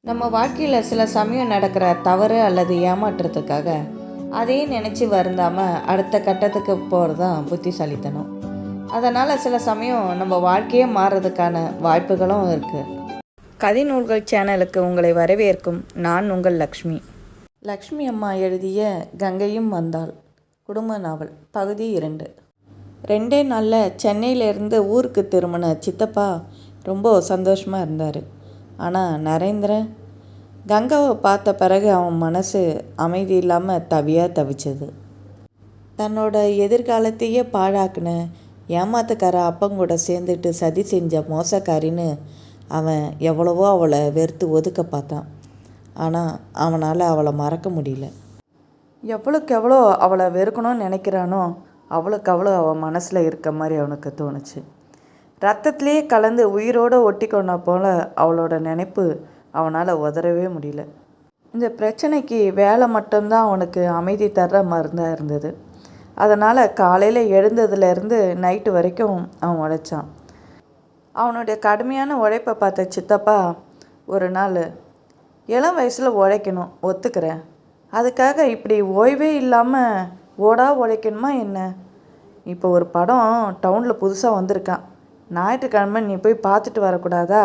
நம்ம வாழ்க்கையில் சில சமயம் நடக்கிற தவறு அல்லது ஏமாற்றத்துக்காக அதையே நினச்சி வருந்தாமல் அடுத்த கட்டத்துக்கு போகிறது தான் புத்திசாலித்தனம். அதனால் சில சமயம் நம்ம வாழ்க்கையே மாறுறதுக்கான வாய்ப்புகளும் இருக்குது. கதை நூல்கள் சேனலுக்கு உங்களை வரவேற்கும் நான் உங்கள் லக்ஷ்மி. லக்ஷ்மி அம்மா எழுதிய கங்கையும் வந்தாள் குடும்ப நாவல் பகுதி 2. 2 நாளில் சென்னையிலேருந்து ஊருக்கு திரும்பின சித்தப்பா ரொம்ப சந்தோஷமாக இருந்தார். ஆனால் நரேந்திரன் கங்காவை பார்த்த பிறகு அவன் மனசு அமைதி இல்லாமல் தவிச்சது. தன்னோட எதிர்காலத்தையே பாழாக்குன ஏமாத்துக்கார அப்பங்கூட சேர்ந்துட்டு சதி செஞ்ச மோசக்காரின்னு அவன் எவ்வளவோ அவளை வெறுத்து ஒதுக்க பார்த்தான். ஆனால் அவனால் அவளை மறக்க முடியல. எவ்வளோக்கு எவ்வளோ அவளை வெறுக்கணும்னு நினைக்கிறானோ அவ்வளோக்கு அவ்வளோ அவன் மனசில் இருக்க மாதிரி அவனுக்கு தோணுச்சு. ரத்தத்திலே கலந்து உயிரோடு ஒட்டி கொண்ட போல் அவளோட நினைப்பு அவனால் உதறவே முடியல. இந்த பிரச்சனைக்கு வேலை மட்டும்தான் அவனுக்கு அமைதி தர்ற மருந்தாக இருந்தது. அதனால் காலையில் எழுந்ததுலேருந்து நைட்டு வரைக்கும் அவன் உழைச்சான். அவனுடைய கடுமையான உழைப்பை பார்த்த சித்தப்பா ஒரு நாள், இளம் வயசில் உழைக்கணும் ஒத்துக்கிறேன், அதுக்காக இப்படி ஓய்வே இல்லாமல் உழைக்கணுமா என்ன? இப்போ ஒரு படம் டவுனில் புதுசாக வந்திருக்கான், ஞாயிற்றுக்கிழமை நீ போய் பார்த்துட்டு வரக்கூடாதா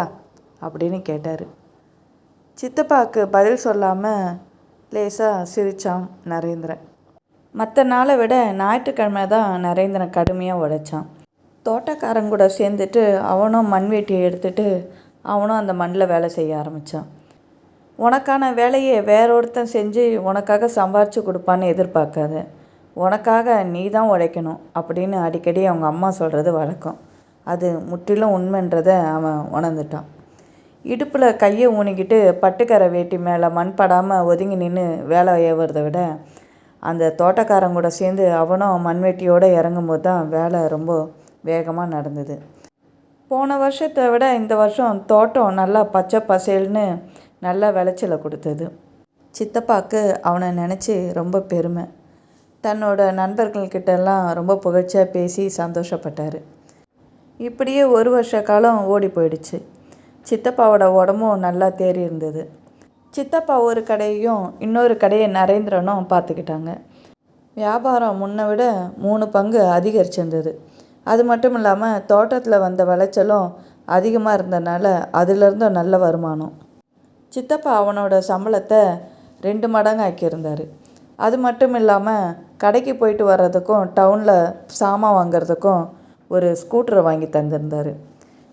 அப்படின்னு கேட்டார். சித்தப்பாவுக்கு பதில் சொல்லாமல் லேசாக சிரித்தான் நரேந்திரன். மற்ற நாளை விட ஞாயிற்றுக்கிழமை தான் நரேந்திரன் கடுமையாக உழைச்சான். தோட்டக்காரங்கூட சேர்ந்துட்டு அவனும் மண்வெட்டியை எடுத்துகிட்டு அவனும் அந்த மண்ணில் வேலை செய்ய ஆரம்பித்தான். உனக்கான வேலையை வேற ஒருத்தன் செஞ்சு உனக்காக சம்பாரித்து கொடுப்பான்னு எதிர்பார்க்காத, உனக்காக நீ தான் உழைக்கணும் அப்படின்னு அடிக்கடி அவங்க அம்மா சொல்கிறது வழக்கம். அது முற்றிலும் உண்மைன்றதை அவன் உணர்ந்துட்டான். இடுப்பில் கையை ஊனிக்கிட்டு பட்டுக்கரை வேட்டி மேலே மண் படாமல் ஒதுங்கி நின்று வேலை ஏவுறதை விட அந்த தோட்டக்காரங்கூட சேர்ந்து அவனும் மண்வெட்டியோடு இறங்கும்போது தான் வேலை ரொம்ப வேகமாக நடந்தது. போன வருஷத்தை விட இந்த வருஷம் தோட்டம் நல்லா பச்சை பசேல்னு நல்லா விளைச்சலை கொடுத்தது. சித்தப்பாவுக்கு அவனை நினச்சி ரொம்ப பெருமை. தன்னோட நண்பர்கள்கிட்டெல்லாம் ரொம்ப புகழ்ச்சியாக பேசி சந்தோஷப்பட்டார். இப்படியே ஒரு வருஷ காலம் ஓடி போயிடுச்சு. சித்தப்பாவோட உடம்பும் நல்லா தேறி இருந்தது. சித்தப்பா ஒரு கடையையும் இன்னொரு கடையை நரேந்திரனும் பார்த்துக்கிட்டாங்க. வியாபாரம் முன்னை விட 3 பங்கு அதிகரிச்சிருந்தது. அது மட்டும் இல்லாமல் தோட்டத்தில் வந்த விளைச்சலும் அதிகமாக இருந்ததுனால அதிலிருந்தும் நல்ல வருமானம். சித்தப்பா அவனோட சம்பளத்தை 2 மடங்கு ஆக்கியிருந்தார். அது மட்டும் இல்லாமல் கடைக்கு போயிட்டு வர்றதுக்கும் டவுனில் சாமான் வாங்கிறதுக்கும் ஒரு ஸ்கூட்டரை வாங்கி தந்திருந்தார்.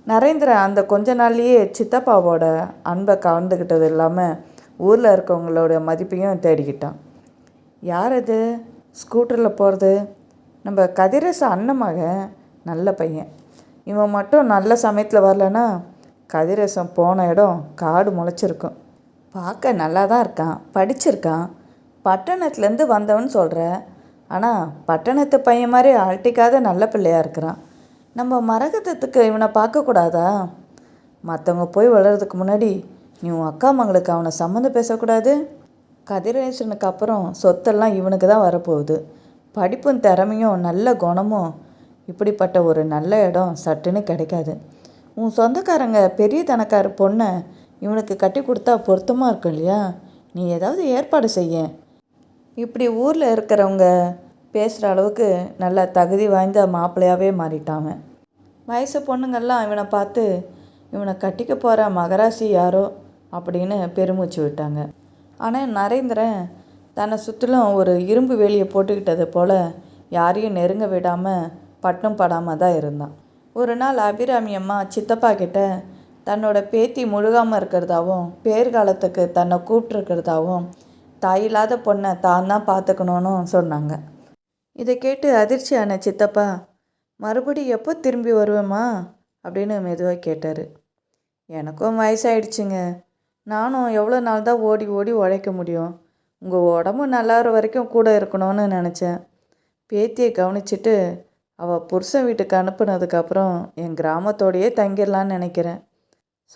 நரேந்திரன் அந்த கொஞ்ச நாள்லேயே சித்தப்பாவோட அன்பை கலந்துக்கிட்டது இல்லாமல் ஊரில் இருக்கவங்களோட மதிப்பையும் தேடிக்கிட்டான். யார் அது ஸ்கூட்டரில் போகிறது? நம்ம கதிரேச அண்ணமாக, நல்ல பையன். இவன் மட்டும் நல்ல சமயத்தில் வரலன்னா கதிரேசம் போன இடம் காடு முளைச்சிருக்கும். பார்க்க நல்லா தான் இருக்கான், படிச்சிருக்கான், பட்டணத்துலேருந்து வந்தவன் சொல்கிற, ஆனால் பட்டணத்து பையன் மாதிரி அழட்டிக்காத நல்ல பிள்ளையாக இருக்கிறான். நம்ம மரகதத்துக்கு இவனை பார்க்கக்கூடாதா? மற்றவங்க போய் வளர்கிறதுக்கு முன்னாடி நீ உன் அக்கா மங்களுக்கு அவனை சம்மந்தம் பேசக்கூடாது? கதிரேசனுக்கு அப்புறம் சொத்தெல்லாம் இவனுக்கு தான் வரப்போகுது. படிப்பும் திறமையும் நல்ல குணமும், இப்படிப்பட்ட ஒரு நல்ல இடம் சட்டுன்னு கிடைக்காது. உன் சொந்தக்காரங்க பெரிய தனக்கார பொண்ணை இவனுக்கு கட்டி கொடுத்தா பொருத்தமாக இருக்கும் இல்லையா? நீ ஏதாவது ஏற்பாடு செய்ய. இப்படி ஊரில் இருக்கிறவங்க பேசுகிற அளவுக்கு நல்ல தகுதி வாய்ந்த மாப்பிள்ளையாகவே மாறிட்டாங்க. வயசு பொண்ணுங்கள்லாம் இவனை பார்த்து இவனை கட்டிக்க போகிற மகராசி யாரோ அப்படின்னு பெருமூச்சு விட்டாங்க. ஆனால் நரேந்திரன் தன்னை சுற்றிலும் ஒரு இரும்பு வேலியை போட்டுக்கிட்டது போல் யாரையும் நெருங்க விடாமல் பட்டும் படாமல் தான் இருந்தான். ஒரு நாள் அபிராமி அம்மா சித்தப்பா கிட்ட தன்னோட பேத்தி முழுகாமல் இருக்கிறதாவும் பேர்காலத்துக்கு தன்னை கூப்பிட்டுருக்கிறதாவும் தாயில்லாத பொண்ணை தான் தான் பார்த்துக்கணுன்னு சொன்னாங்க. இதை கேட்டு அதிர்ச்சியான சித்தப்பா, மறுபடி எப்போ திரும்பி வருவேம்மா அப்படின்னு மெதுவாக கேட்டார். எனக்கும் வயசாயிடுச்சுங்க, நானும் எவ்வளோ நாள் தான் ஓடி ஓடி உழைக்க முடியும்? உங்கள் உடம்பு நல்லாற வரைக்கும் கூட இருக்கணும்னு நினச்சேன். பேத்தியை கவனிச்சிட்டு அவள் புருஷன் வீட்டுக்கு அனுப்புனதுக்கப்புறம் என் கிராமத்தோடையே தங்கிடலான்னு நினைக்கிறேன்.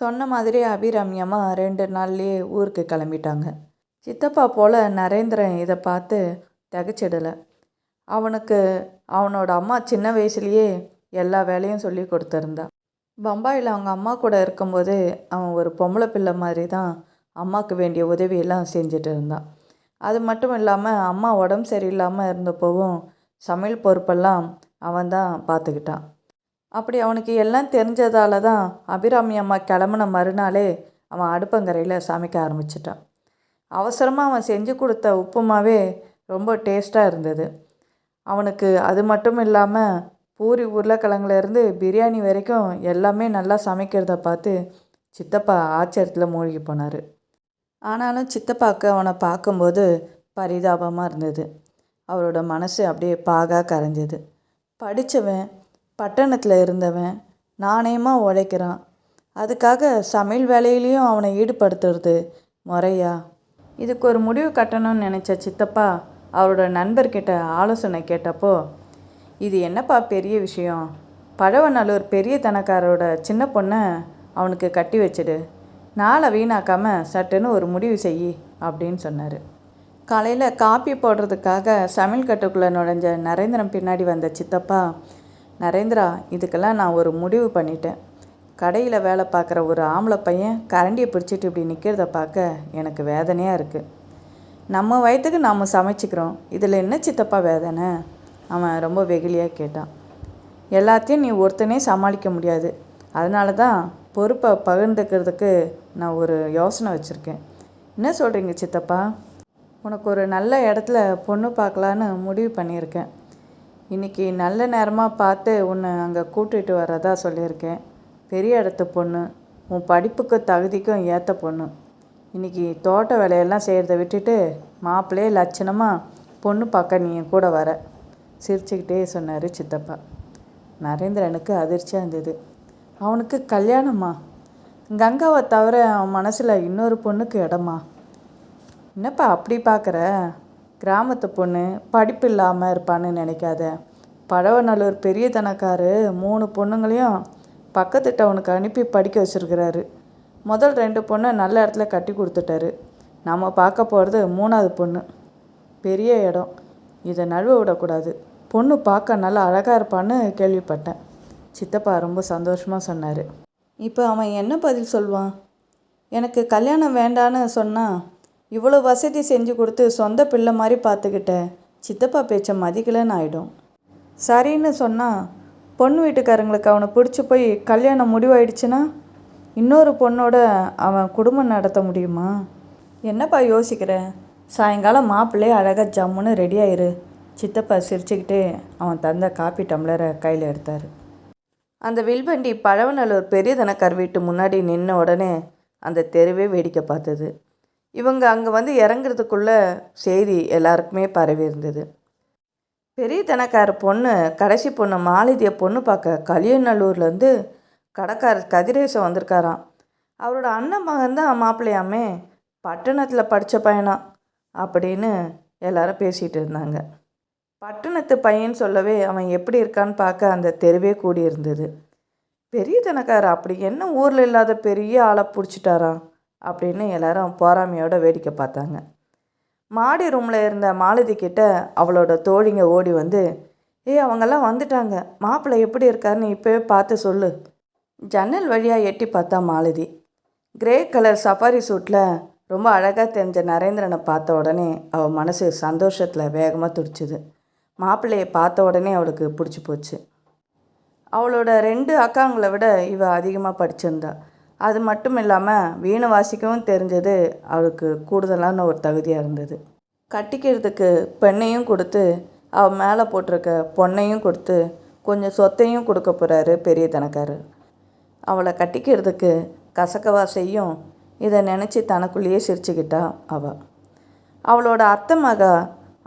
சொன்ன மாதிரி அபிராமியம்மா 2 நாள்லேயே ஊருக்கு கிளம்பிட்டாங்க. சித்தப்பா போல் நரேந்திரன் இதை பார்த்து திகச்சிடலை. அவனுக்கு அவனோட அம்மா சின்ன வயசுலேயே எல்லா வேலையும் சொல்லி கொடுத்துருந்தா. பம்பாயில் அவங்க அம்மா கூட இருக்கும்போது அவன் ஒரு பொம்பளை பிள்ளை மாதிரி தான் அம்மாவுக்கு வேண்டிய உதவியெல்லாம் செஞ்சுட்டு இருந்தான். அது மட்டும் இல்லாமல் அம்மா உடம்பு சரியில்லாமல் இருந்தப்போவும் சமையல் பொறுப்பெல்லாம் அவன் தான் பார்த்துக்கிட்டான். அப்படி அவனுக்கு எல்லாம் தெரிஞ்சதால தான் அபிராமி அம்மா கிளம்புன மறுநாளே அவன் அடுப்பங்கரையில் சமைக்க ஆரம்பிச்சிட்டான். அவசரமாக அவன் செஞ்சு கொடுத்த உப்புமாவே ரொம்ப டேஸ்ட்டாக இருந்தது. அவனுக்கு அது மட்டும் இல்லாமல் பூரி உருளைக்கிழங்குலேருந்து பிரியாணி வரைக்கும் எல்லாமே நல்லா சமைக்கிறத பார்த்து சித்தப்பா ஆச்சரியத்தில் மூழ்கி போனார். ஆனாலும் சித்தப்பாவுக்கு அவனை பார்க்கும்போது பரிதாபமாக இருந்தது. அவரோட மனசு அப்படியே பாகாக கரைஞ்சது. படித்தவன், பட்டணத்தில் இருந்தவன், நாணயமாக உழைக்கிறான். அதுக்காக சமையல் வேலையிலையும் அவனை ஈடுபடுத்துறது முறையா? இதுக்கு ஒரு முடிவு கட்டணும்னு நினச்ச சித்தப்பா அவரோட நண்பர்கிட்ட ஆலோசனை கேட்டப்போ, இது என்னப்பா பெரிய விஷயம், பழவநல்லூர் பெரிய தனக்காரோட சின்ன பொண்ணை அவனுக்கு கட்டி வச்சிடு, நாளை வீணாக்காமல் சட்டுன்னு ஒரு முடிவு செய் அப்படின்னு சொன்னார். காலையில் காப்பி போடுறதுக்காக சமையல் கட்டுக்குள்ளே நுழைஞ்ச நரேந்திரன் பின்னாடி வந்த சித்தப்பா, நரேந்திரா, இதுக்கெல்லாம் நான் ஒரு முடிவு பண்ணிட்டேன். கடையில் வேலை பார்க்குற ஒரு ஆம்பளை பையன் கரண்டியை பிடிச்சிட்டு இப்படி நிற்கிறத பார்க்க எனக்கு வேதனையாக இருக்குது. நம்ம வயத்துக்கு நாம் சமைச்சிக்கிறோம், இதில் என்ன சித்தப்பா வேதனை? அவன் ரொம்ப வெகுளியாக கேட்டான். எல்லாத்தையும் நீ ஒருத்தனே சமாளிக்க முடியாது, அதனால தான் பொறுப்பை பகிர்ந்துக்கிறதுக்கு நான் ஒரு யோசனை வச்சுருக்கேன். என்ன சொல்கிறீங்க சித்தப்பா? உனக்கு ஒரு நல்ல இடத்துல பொண்ணு பார்க்கலான்னு முடிவு பண்ணியிருக்கேன். இன்றைக்கி நல்ல நேரமாக பார்த்து உன்னை அங்கே கூட்டிகிட்டு வரதா சொல்லியிருக்கேன். பெரிய இடத்து பொண்ணு, உன் படிப்புக்கு தகுதிக்கும் ஏற்ற பொண்ணு. இன்றைக்கி தோட்ட வேலையெல்லாம் செய்கிறத விட்டுட்டு மாப்பிள்ளையே லட்சணமாக பொண்ணு பார்க்க நீ கூட வர, சிரிச்சுக்கிட்டே சொன்னார் சித்தப்பா. நரேந்திரனுக்கு அதிர்ச்சியாக இருந்தது. அவனுக்கு கல்யாணமா? கங்காவை தவிர அவன் மனசில் இன்னொரு பொண்ணுக்கு இடமா? என்னப்பா அப்படி பார்க்குற? கிராமத்து பொண்ணு படிப்பு இல்லாமல் இருப்பான்னு நினைக்காத. பழவநல்லூர் பெரிய தனக்காரு 3 பொண்ணுங்களையும் பக்கத்து டவுனுக்கு அனுப்பி படிக்க வச்சுருக்கிறாரு. முதல் 2 பொண்ணை நல்ல இடத்துல கட்டி கொடுத்துட்டாரு. நம்ம பார்க்க போகிறது 3ஆவது பொண்ணு. பெரிய இடம், இதை நழுவ விடக்கூடாது. பொண்ணு பார்க்க நல்லா அழகாக இருப்பான்னு கேள்விப்பட்டேன். சித்தப்பா ரொம்ப சந்தோஷமாக சொன்னார். இப்போ அவன் என்ன பதில் சொல்வான்? எனக்கு கல்யாணம் வேண்டான்னு சொன்னால் இவ்வளோ வசதி செஞ்சு கொடுத்து சொந்த பிள்ளை மாதிரி பார்த்துக்கிட்ட சித்தப்பா பேச்சை மதிக்கலைன்னு ஆகிடும். சரின்னு சொன்னால் பொண்ணு வீட்டுக்காரங்களுக்கு அவனை பிடிச்சி போய் கல்யாணம் முடிவாயிடுச்சுன்னா இன்னொரு பொண்ணோட அவன் குடும்பம் நடத்த முடியுமா? என்னப்பா யோசிக்கிற? சாயங்காலம் மாப்பிள்ளையே அழகாக ஜம்முன்னு ரெடியாயிரு. சித்தப்பா சிரிச்சுக்கிட்டே அவன் தந்த காப்பி டம்ளரை கையில் எடுத்தார். அந்த வில்வண்டி பழவநல்லூர் பெரிய தனக்கார் வீட்டு முன்னாடி நின்ன உடனே அந்த தெருவே வேடிக்கை பார்த்தது. இவங்க அங்கே வந்து இறங்குறதுக்குள்ளே செய்தி எல்லாருக்குமே பரவி இருந்தது. பெரிய தனக்கார பொண்ணு, கடைசி பொண்ணு மாலதியை பொண்ணு பார்க்க கலியநல்லூர்லேருந்து கடைக்காரர் கதிரேசன் வந்திருக்காராம். அவரோட அண்ணன் மகன் தான் மாப்பிள்ளையாமே, பட்டணத்தில் படித்த பையனா அப்படின்னு எல்லாரும் பேசிகிட்டு இருந்தாங்க. பட்டணத்து பையன் சொல்லவே அவன் எப்படி இருக்கான்னு பார்க்க அந்த தெருவே கூடி இருந்தது. பெரிய தனக்கார அப்படி என்ன ஊரில் இல்லாத பெரிய ஆளை பிடிச்சிட்டாரா அப்படின்னு எல்லாரும் பொறாமையோட வேடிக்கை பார்த்தாங்க. மாடி ரூமில் இருந்த மாலதி கிட்ட அவளோட தோழிங்க ஓடி வந்து, அவங்கெல்லாம் வந்துட்டாங்க, மாப்பிள்ளை எப்படி இருக்காருன்னு இப்போவே பார்த்து சொல்லு. ஜன்னல் வழியாக எட்டி பார்த்தா மாலதி. கிரே கலர் சஃபாரி சூட்டில் ரொம்ப அழகாக தெரிஞ்ச நரேந்திரனை பார்த்த உடனே அவள் மனசு சந்தோஷத்தில் வேகமாக துடிச்சுது. மாப்பிள்ளையை பார்த்த உடனே அவளுக்கு பிடிச்சி போச்சு. அவளோட 2 அக்காங்களை விட இவ அதிகமாக படிச்சிருந்தா. அது மட்டும் இல்லாமல் வீணை வாசிக்கவும் தெரிஞ்சது அவளுக்கு கூடுதலான ஒரு தகுதியாக இருந்தது. கட்டிக்கிறதுக்கு பெண்ணையும் கொடுத்து அவள் மேலே போட்டிருக்க பொண்ணையும் கொடுத்து கொஞ்சம் சொத்தையும் கொடுக்க போகிறாரு பெரிய தனக்காரர். அவளை கட்டிக்கிறதுக்கு கசக்கவா செய்யும். இதை நினச்சி தனக்குள்ளேயே சிரிச்சுக்கிட்டா அவள். அவளோட அத்தை மக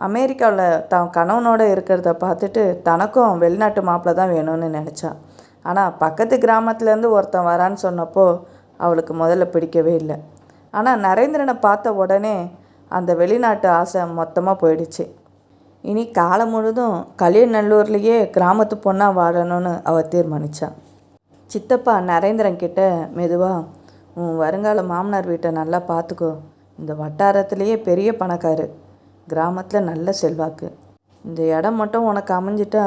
அமெரிக்காவில் தான் கணவனோடு இருக்கிறத பார்த்துட்டு தனக்கும் வெளிநாட்டு மாப்பிள்ளை தான் வேணும்னு நினச்சா. ஆனால் பக்கத்து கிராமத்துலேருந்து ஒருத்தன் வரான்னு சொன்னப்போ அவளுக்கு முதல்ல பிடிக்கவே இல்லை. ஆனால் நரேந்திரனை பார்த்த உடனே அந்த வெளிநாட்டு ஆசை மொத்தமாக போயிடுச்சு. இனி காலம் முழுதும் கலியநல்லூர்லேயே கிராமத்து பொண்ணாக வாழணும்னு அவள் தீர்மானித்தாள். சித்தப்பா நரேந்திரன் கிட்ட மெதுவாக, உன் வருங்கால மாமனார் வீட்டை நல்லா பார்த்துக்கோ. இந்த வட்டாரத்துலேயே பெரிய பணக்காரு, கிராமத்தில் நல்ல செல்வாக்கு. இந்த இடம் மட்டும் உனக்கு அமைஞ்சிட்டா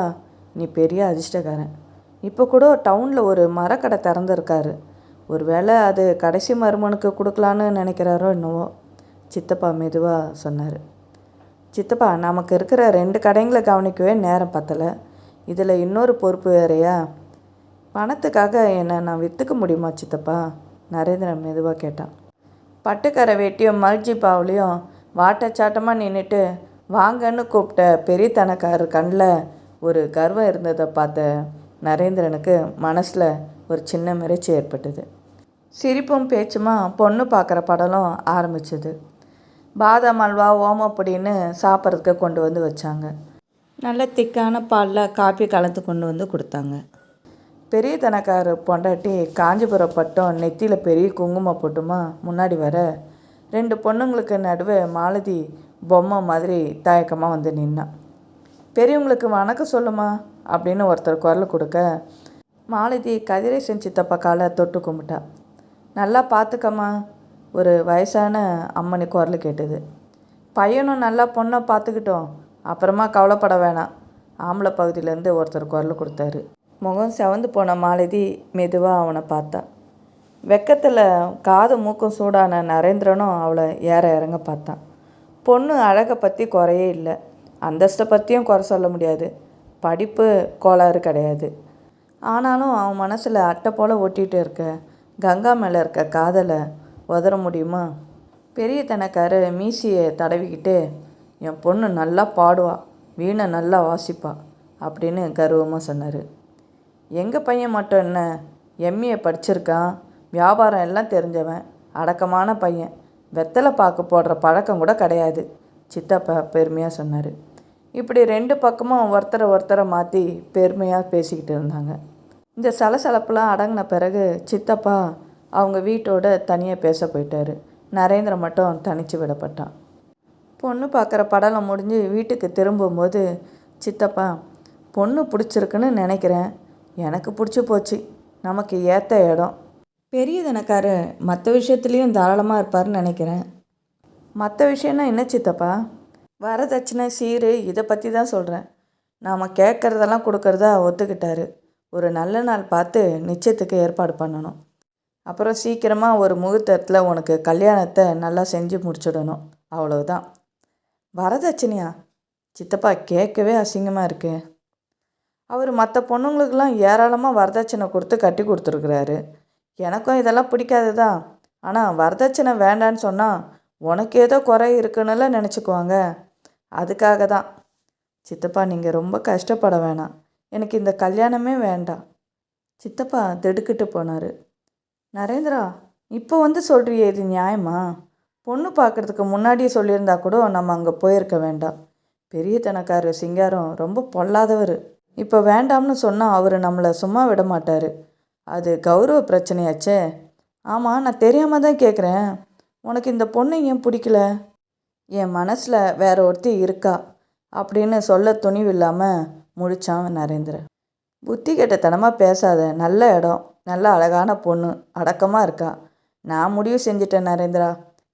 நீ பெரிய அதிர்ஷ்டக்காரன். இப்போ கூட டவுனில் ஒரு மரக்கடை திறந்துருக்காரு. ஒரு வேளை அது கடைசி மருமனுக்கு கொடுக்கலான்னு நினைக்கிறாரோ என்னவோ. சித்தப்பா மெதுவாக சொன்னார். சித்தப்பா, நமக்கு இருக்கிற 2 கடைங்களை கவனிக்கவே நேரம் பத்தலை. இதில் இன்னொரு பொறுப்பு வேறையா? பணத்துக்காக என்னை நான் விற்றுக்க முடியுமா சித்தப்பா? நரேந்திரன் மெதுவாக கேட்டான். பட்டுக்கரை வேட்டியும் மல்ஜி பாவுலையும் வாட்டச்சாட்டமாக நின்றுட்டு வாங்கன்னு கூப்பிட்ட பெரிய தனக்காரர் கண்ணில் ஒரு கர்வம் இருந்ததை பார்த்த நரேந்திரனுக்கு மனசில் ஒரு சின்ன மிரட்சி ஏற்பட்டது. சிரிப்பும் பேச்சுமா பொண்ணு பார்க்குற படலம் ஆரம்பிச்சது. பாதாம் அல்வா ஓமப்பொடின்னு சாப்பிட்றதுக்கு கொண்டு வந்து வச்சாங்க. நல்ல திக்கான பாலில் காப்பி கலந்து கொண்டு வந்து கொடுத்தாங்க. பெரிய தனக்காரர் பொண்டாட்டி காஞ்சிபுரம் பட்டம் நெத்தியில் பெரிய குங்குமம் போட்டுமா முன்னாடி வர 2 பொண்ணுங்களுக்கு நடுவே மாலதி பொம்மை மாதிரி தயக்கமாக வந்து நின்னான். பெரியவங்களுக்கு வணக்கம் சொல்லுமா அப்படின்னு ஒருத்தர் குரல் கொடுக்க மாலதி கதிரேசன் சித்தப்பா காலை தொட்டு கும்பிட்டா. நல்லா பார்த்துக்கம்மா, ஒரு வயசான அம்மனி குரல் கேட்டது. பையனும் நல்லா பொண்ணை பார்த்துக்கிட்டோம், அப்புறமா கவலைப்பட வேணாம், ஆம்பளை பகுதியிலேருந்து ஒருத்தர் குரல் கொடுத்தாரு. முகம் செவந்து போன மாலதி மெதுவாக அவனை பார்த்தா. வெக்கத்தில் காது மூக்கும் சூடான நரேந்திரனும் அவளை ஏற இறங்க பார்த்தான். பொண்ணு அழகை பற்றி குறையே இல்லை, அந்தஸ்தை பற்றியும் குறை சொல்ல முடியாது, படிப்பு கோளாறு கிடையாது. ஆனாலும் அவன் மனசில் அட்டை போல் ஒட்டிகிட்டு இருக்க கங்கா மேலே இருக்க காதலை உதற முடியுமா? பெரிய தனக்காரு மீசியை தடவிக்கிட்டு, என் பொண்ணு நல்லா பாடுவா, வீணை நல்லா வாசிப்பா அப்படின்னு கர்வமாக சொன்னார். எங்கள் பையன் மட்டும் என்ன, எம்ஏ படிச்சிருக்கான், வியாபாரம் எல்லாம் தெரிஞ்சவன், அடக்கமான பையன், வெத்தலை பாக்கு போடுற பழக்கம் கூட கிடையாது, சித்தப்பா பெருமையாக சொன்னார். இப்படி 2 பக்கமும் ஒருத்தரை மாற்றி பெருமையாக பேசிக்கிட்டு இருந்தாங்க. இந்த சலசலப்பெலாம் அடங்கின பிறகு சித்தப்பா அவங்க வீட்டோட தனியாக பேச போயிட்டார். நரேந்திரன் மட்டும் தனித்து விடப்பட்டான். பொண்ணு பார்க்குற படலம் முடிஞ்சு வீட்டுக்கு திரும்பும்போது சித்தப்பா, பொண்ணு பிடிச்சிருக்குன்னு நினைக்கிறேன், எனக்கு பிடிச்சி போச்சு, நமக்கு ஏற்ற இடம். பெரிய தனக்காரு மற்ற விஷயத்துலேயும் தாராளமாக இருப்பார்னு நினைக்கிறேன். மற்ற விஷயம்னா என்ன சித்தப்பா? வரதட்சணை சீரு இதை பற்றி தான் சொல்கிறேன். நாம் கேட்குறதெல்லாம் கொடுக்கறதா ஒத்துக்கிட்டாரு. ஒரு நல்ல நாள் பார்த்து நிச்சயத்துக்கு ஏற்பாடு பண்ணணும். அப்புறம் சீக்கிரமாக ஒரு முகூர்த்தத்தில் உனக்கு கல்யாணத்தை நல்லா செஞ்சு முடிச்சிடணும், அவ்வளவுதான். வரதட்சணையா சித்தப்பா? கேட்கவே அசிங்கமாக இருக்கு. அவர் மற்ற பொண்ணுங்களுக்கெல்லாம் ஏராளமாக வரதட்சணை கொடுத்து கட்டி கொடுத்துருக்குறாரு. எனக்கும் இதெல்லாம் பிடிக்காது தான். ஆனால் வரதட்சணை வேண்டான்னு சொன்னால் உனக்கு ஏதோ குறை இருக்குன்னுலாம் நினச்சிக்குவாங்க. அதுக்காக தான். சித்தப்பா, நீங்கள் ரொம்ப கஷ்டப்பட வேணாம், எனக்கு இந்த கல்யாணமே வேண்டாம். சித்தப்பா திடுக்கிட்டு போனார். நரேந்திரா, இப்போ வந்து சொல்கிறியே, இது நியாயமா? பொண்ணு பார்க்குறதுக்கு முன்னாடியே சொல்லியிருந்தா கூட நம்ம அங்கே போயிருக்க வேண்டாம். பெரிய தனக்காரு சிங்காரம் ரொம்ப பொல்லாதவர். இப்போ வேண்டாம்னு சொன்னால் அவர் நம்மளை சும்மா விட மாட்டார். அது கௌரவ பிரச்சனையாச்சே. ஆமாம், நான் தெரியாமல் தான் கேட்குறேன், உனக்கு இந்த பொண்ணை ஏன் பிடிக்கல? என் மனசில் வேற ஒருத்தி இருக்கா அப்படின்னு சொல்ல துணிவு இல்லாமல் முடித்தான் நரேந்திரன். புத்தி கெட்டத்தனமாக பேசாத, நல்ல இடம், நல்ல அழகான பொண்ணு, அடக்கமாக இருக்கா. நான் முடிவு செஞ்சிட்டேன் நரேந்திரா,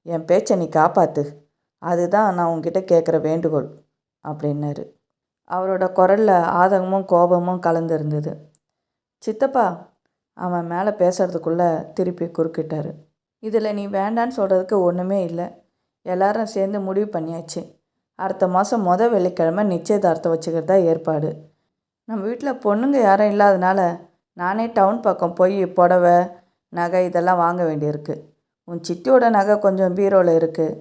என் பேச்சை நீ காப்பாற்று, அதுதான் நான் உங்ககிட்ட கேட்குற வேண்டுகோள் அப்படின்னாரு. அவரோட குரலில் ஆதங்கமும் கோபமும் கலந்துருந்தது. சித்தப்பா, அவன் மேலே பேசுறதுக்குள்ளே திருப்பி குறுக்கிட்டார். இதில் நீ வேண்டான்னு சொல்கிறதுக்கு ஒன்றுமே இல்லை. எல்லாரும் சேர்ந்து முடிவு பண்ணியாச்சு. அடுத்த மாதம் வெள்ளிக்கிழமை நிச்சயதார்த்தம் வச்சுக்கிறதா ஏற்பாடு. நம்ம வீட்டில் பொண்ணுங்க யாரும் இல்லாதனால நானே டவுன் பக்கம் போய் புடவை நகை இதெல்லாம் வாங்க வேண்டியிருக்கு. உன் சித்தியோட நகை கொஞ்சம் பீரோவில் இருக்குது,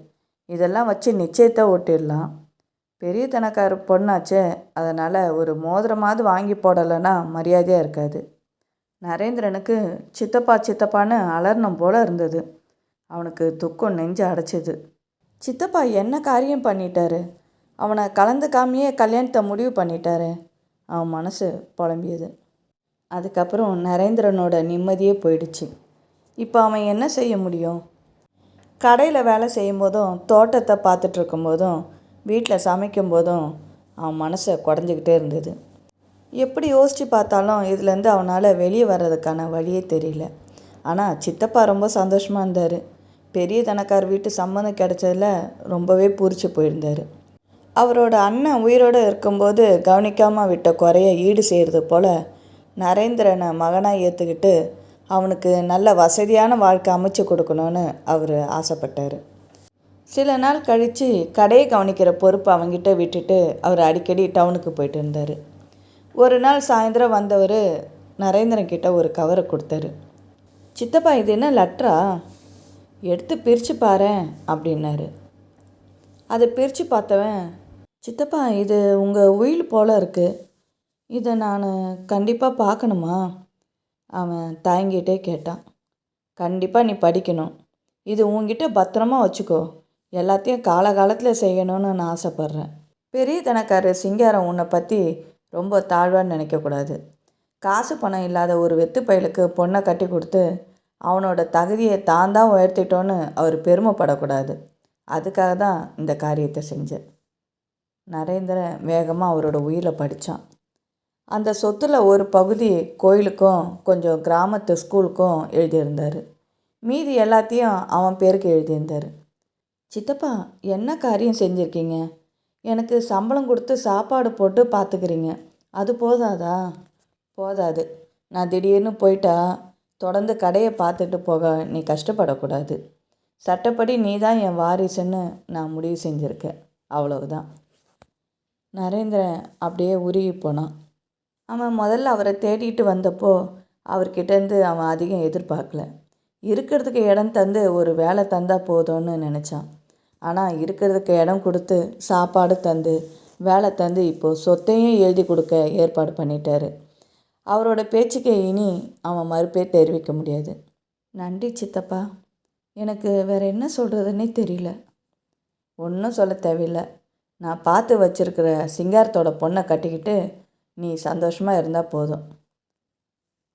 இதெல்லாம் வச்சு நிச்சயத்தை ஓட்டிடலாம். பெரிய தனக்கார பொண்ணாச்சே, அதனால் ஒரு மோதிரமாவது வாங்கி போடலைன்னா மரியாதையாக இருக்காது. நரேந்திரனுக்கு சித்தப்பா சித்தப்பான்னு அலர்னம் போல் இருந்தது. அவனுக்கு துக்கம் நெஞ்சு அடைச்சிது. சித்தப்பா என்ன காரியம் பண்ணிட்டாரு? அவனை கலந்துக்காமையே கல்யாணத்தை முடிவு பண்ணிட்டாரு. அவன் மனசு புலம்பியது. அதுக்கப்புறம் நரேந்திரனோட நிம்மதியே போயிடுச்சு. இப்போ அவன் என்ன செய்ய முடியும்? கடையில் வேலை செய்யும்போதும், தோட்டத்தை பார்த்துட்ருக்கும்போதும், வீட்டில் சமைக்கும்போதும் அவன் மனசை குடஞ்சிக்கிட்டே இருந்தது. எப்படி யோசித்து பார்த்தாலும் இதுலேருந்து அவனால் வெளியே வர்றதுக்கான வழியே தெரியல. ஆனால் சித்தப்பா ரொம்ப சந்தோஷமாக இருந்தார். பெரிய தனக்கார் வீட்டு சம்மந்தம் கிடைச்சதில் ரொம்பவே பூரிச்சு போயிருந்தார். அவரோட அண்ணன் உயிரோடு இருக்கும்போது கவனிக்காமல் விட்ட குறைய ஈடு செய்கிறது போல் நரேந்திரனை மகனாக ஏற்றுக்கிட்டு அவனுக்கு நல்ல வசதியான வாழ்க்கை அமைச்சு கொடுக்கணும்னு அவர் ஆசைப்பட்டார். சில நாள் கழித்து கடையை கவனிக்கிற பொறுப்பு அவங்கிட்ட விட்டுட்டு அவர் அடிக்கடி டவுனுக்கு போயிட்டு இருந்தார். ஒரு நாள் சாயந்தரம் வந்தவர் நரேந்திரன் கிட்ட ஒரு கவரை கொடுத்தாரு. சித்தப்பா, இது என்ன லெட்டரா? எடுத்து பிரித்து பாரேன் அப்படின்னாரு. அதை பிரித்து பார்த்தவன், சித்தப்பா இது உங்கள் உயில் போல் இருக்குது, இதை நான் கண்டிப்பாக பார்க்கணுமா? அவன் தயங்கிட்டே கேட்டான். கண்டிப்பாக நீ படிக்கணும், இது உங்ககிட்ட பத்திரமா வச்சுக்கோ, எல்லாத்தையும் காலகாலத்தில் செய்யணும்னு நான் ஆசைப்பட்றேன். பெரிய தனக்காரர் சிங்காரம் உன்னை பற்றி ரொம்ப தாழ்வான்னு நினைக்கக்கூடாது. காசு பணம் இல்லாத ஒரு வெத்து பயலுக்கு பொண்ணை கட்டி கொடுத்து அவனோட தகுதியை தான் உயர்த்திட்டோன்னு அவர் பெருமைப்படக்கூடாது. அதுக்காக தான் இந்த காரியத்தை செஞ்சேன். நரேந்திரன் வேகமாக அவரோட உயிரை படித்தான். அந்த சொத்தில் ஒரு பகுதி கோயிலுக்கும் கொஞ்சம் கிராமத்து ஸ்கூலுக்கும் எழுதியிருந்தார். மீதி எல்லாத்தையும் அவன் பேருக்கு எழுதியிருந்தார். சித்தப்பா, என்ன காரியம் செஞ்சுருக்கீங்க? எனக்கு சம்பளம் கொடுத்து சாப்பாடு போட்டு பார்த்துக்கிறீங்க, அது போதாதா? போதாது. நான் திடீர்னு போயிட்டா தொடர்ந்து கடையை பார்த்துட்டு போக நீ கஷ்டப்படக்கூடாது. சட்டப்படி நீ தான் என் வாரிசுன்னு நான் முடிவு செஞ்சுருக்கேன், அவ்வளவுதான். நரேந்திரன் அப்படியே உருகி போனான். அவன் முதல்ல அவரை தேடிட்டு வந்தப்போ அவர்கிட்டேருந்து அவன் அதிகம் எதிர்பார்க்கல. இருக்கிறதுக்கு இடம் தந்து ஒரு வேலை தந்தால் போதும்னு நினச்சான். ஆனால் இருக்கிறதுக்கு இடம் கொடுத்து சாப்பாடு தந்து வேலை தந்து இப்போது சொத்தையும் எழுதி கொடுக்க ஏற்பாடு பண்ணிட்டாரு. அவரோட பேச்சுக்கு இனி அவன் மறுப்பே தெரிவிக்க முடியாது. நன்றி சித்தப்பா, எனக்கு வேறு என்ன சொல்கிறதுன்னே தெரியல. ஒன்றும் சொல்ல தேவையில்லை. நான் பார்த்து வச்சிருக்கிற சிங்காரத்தோட பொண்ணை கட்டிக்கிட்டு நீ சந்தோஷமாக இருந்தால் போதும்.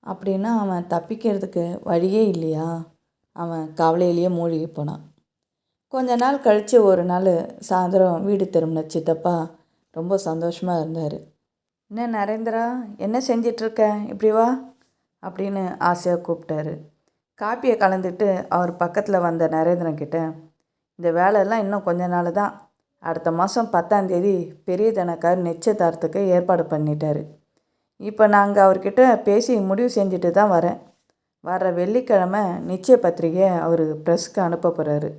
அப்படின்னா அவன் தப்பிக்கிறதுக்கு வழியே இல்லையா? அவன் கவலையிலேயே மூழ்கி போனான். கொஞ்ச நாள் கழித்து ஒரு நாள் சாயந்தரம் வீடு திரும்பின சித்தப்பா ரொம்ப சந்தோஷமாக இருந்தார். என்ன நரேந்திரா, என்ன செஞ்சிட்ருக்க, இப்படி வா அப்படின்னு ஆசையாக கூப்பிட்டாரு. காப்பியை கலந்துட்டு அவர் பக்கத்தில் வந்த நரேந்திரன் கிட்ட, இந்த வேலையெல்லாம் இன்னும் கொஞ்ச நாள் தான், அடுத்த மாதம் 10ஆம் பெரிய தனக்கார் நிச்சயதார்த்தத்துக்கு ஏற்பாடு பண்ணிட்டார். இப்போ நாங்கள் அவர்கிட்ட பேசி முடிவு செஞ்சுட்டு தான் வரேன். வர்ற வெள்ளிக்கிழமை நிச்சய பத்திரிகையை அவர் ப்ரெஸ்ஸுக்கு அனுப்ப போகிறாரு.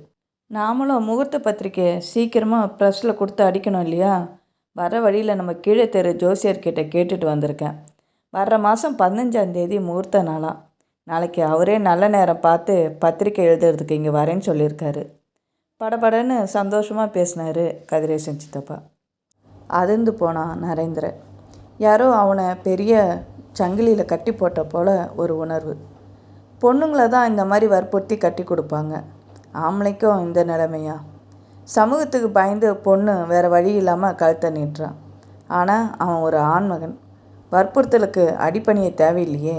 நாமளும் முகூர்த்த பத்திரிக்கையை சீக்கிரமாக ப்ரெஸ்ஸில் கொடுத்து அடிக்கணும் இல்லையா? வர வழியில் நம்ம கீழே தெரு ஜோசியர்கிட்ட கேட்டுட்டு வந்திருக்கேன். வர்ற மாதம் 15ஆம் முகூர்த்த நாளாம். நாளைக்கு அவரே நல்ல நேரம் பார்த்து பத்திரிக்கை எழுதுறதுக்கு இங்கே வரேன்னு சொல்லியிருக்காரு. படபடன்னு சந்தோஷமாக பேசினார் கதிரேசன் சித்தப்பா. அதிர்ந்து போனான் நரேந்திரன். யாரோ அவனை பெரிய சங்கிலியில் கட்டி போட்ட போல் ஒரு உணர்வு. பொண்ணுங்களை தான் இந்த மாதிரி வற்புறுத்தி கட்டி கொடுப்பாங்க, ஆம்பளைக்கும் இந்த நிலைமையா? சமூகத்துக்கு பயந்து பொண்ணு வேறு வழி இல்லாமல் கழுத்தை நீட்டுறான். ஆனால் அவன் ஒரு ஆண்மகன், வற்புறுத்தலுக்கு அடிப்பணிய தேவையில்லையே.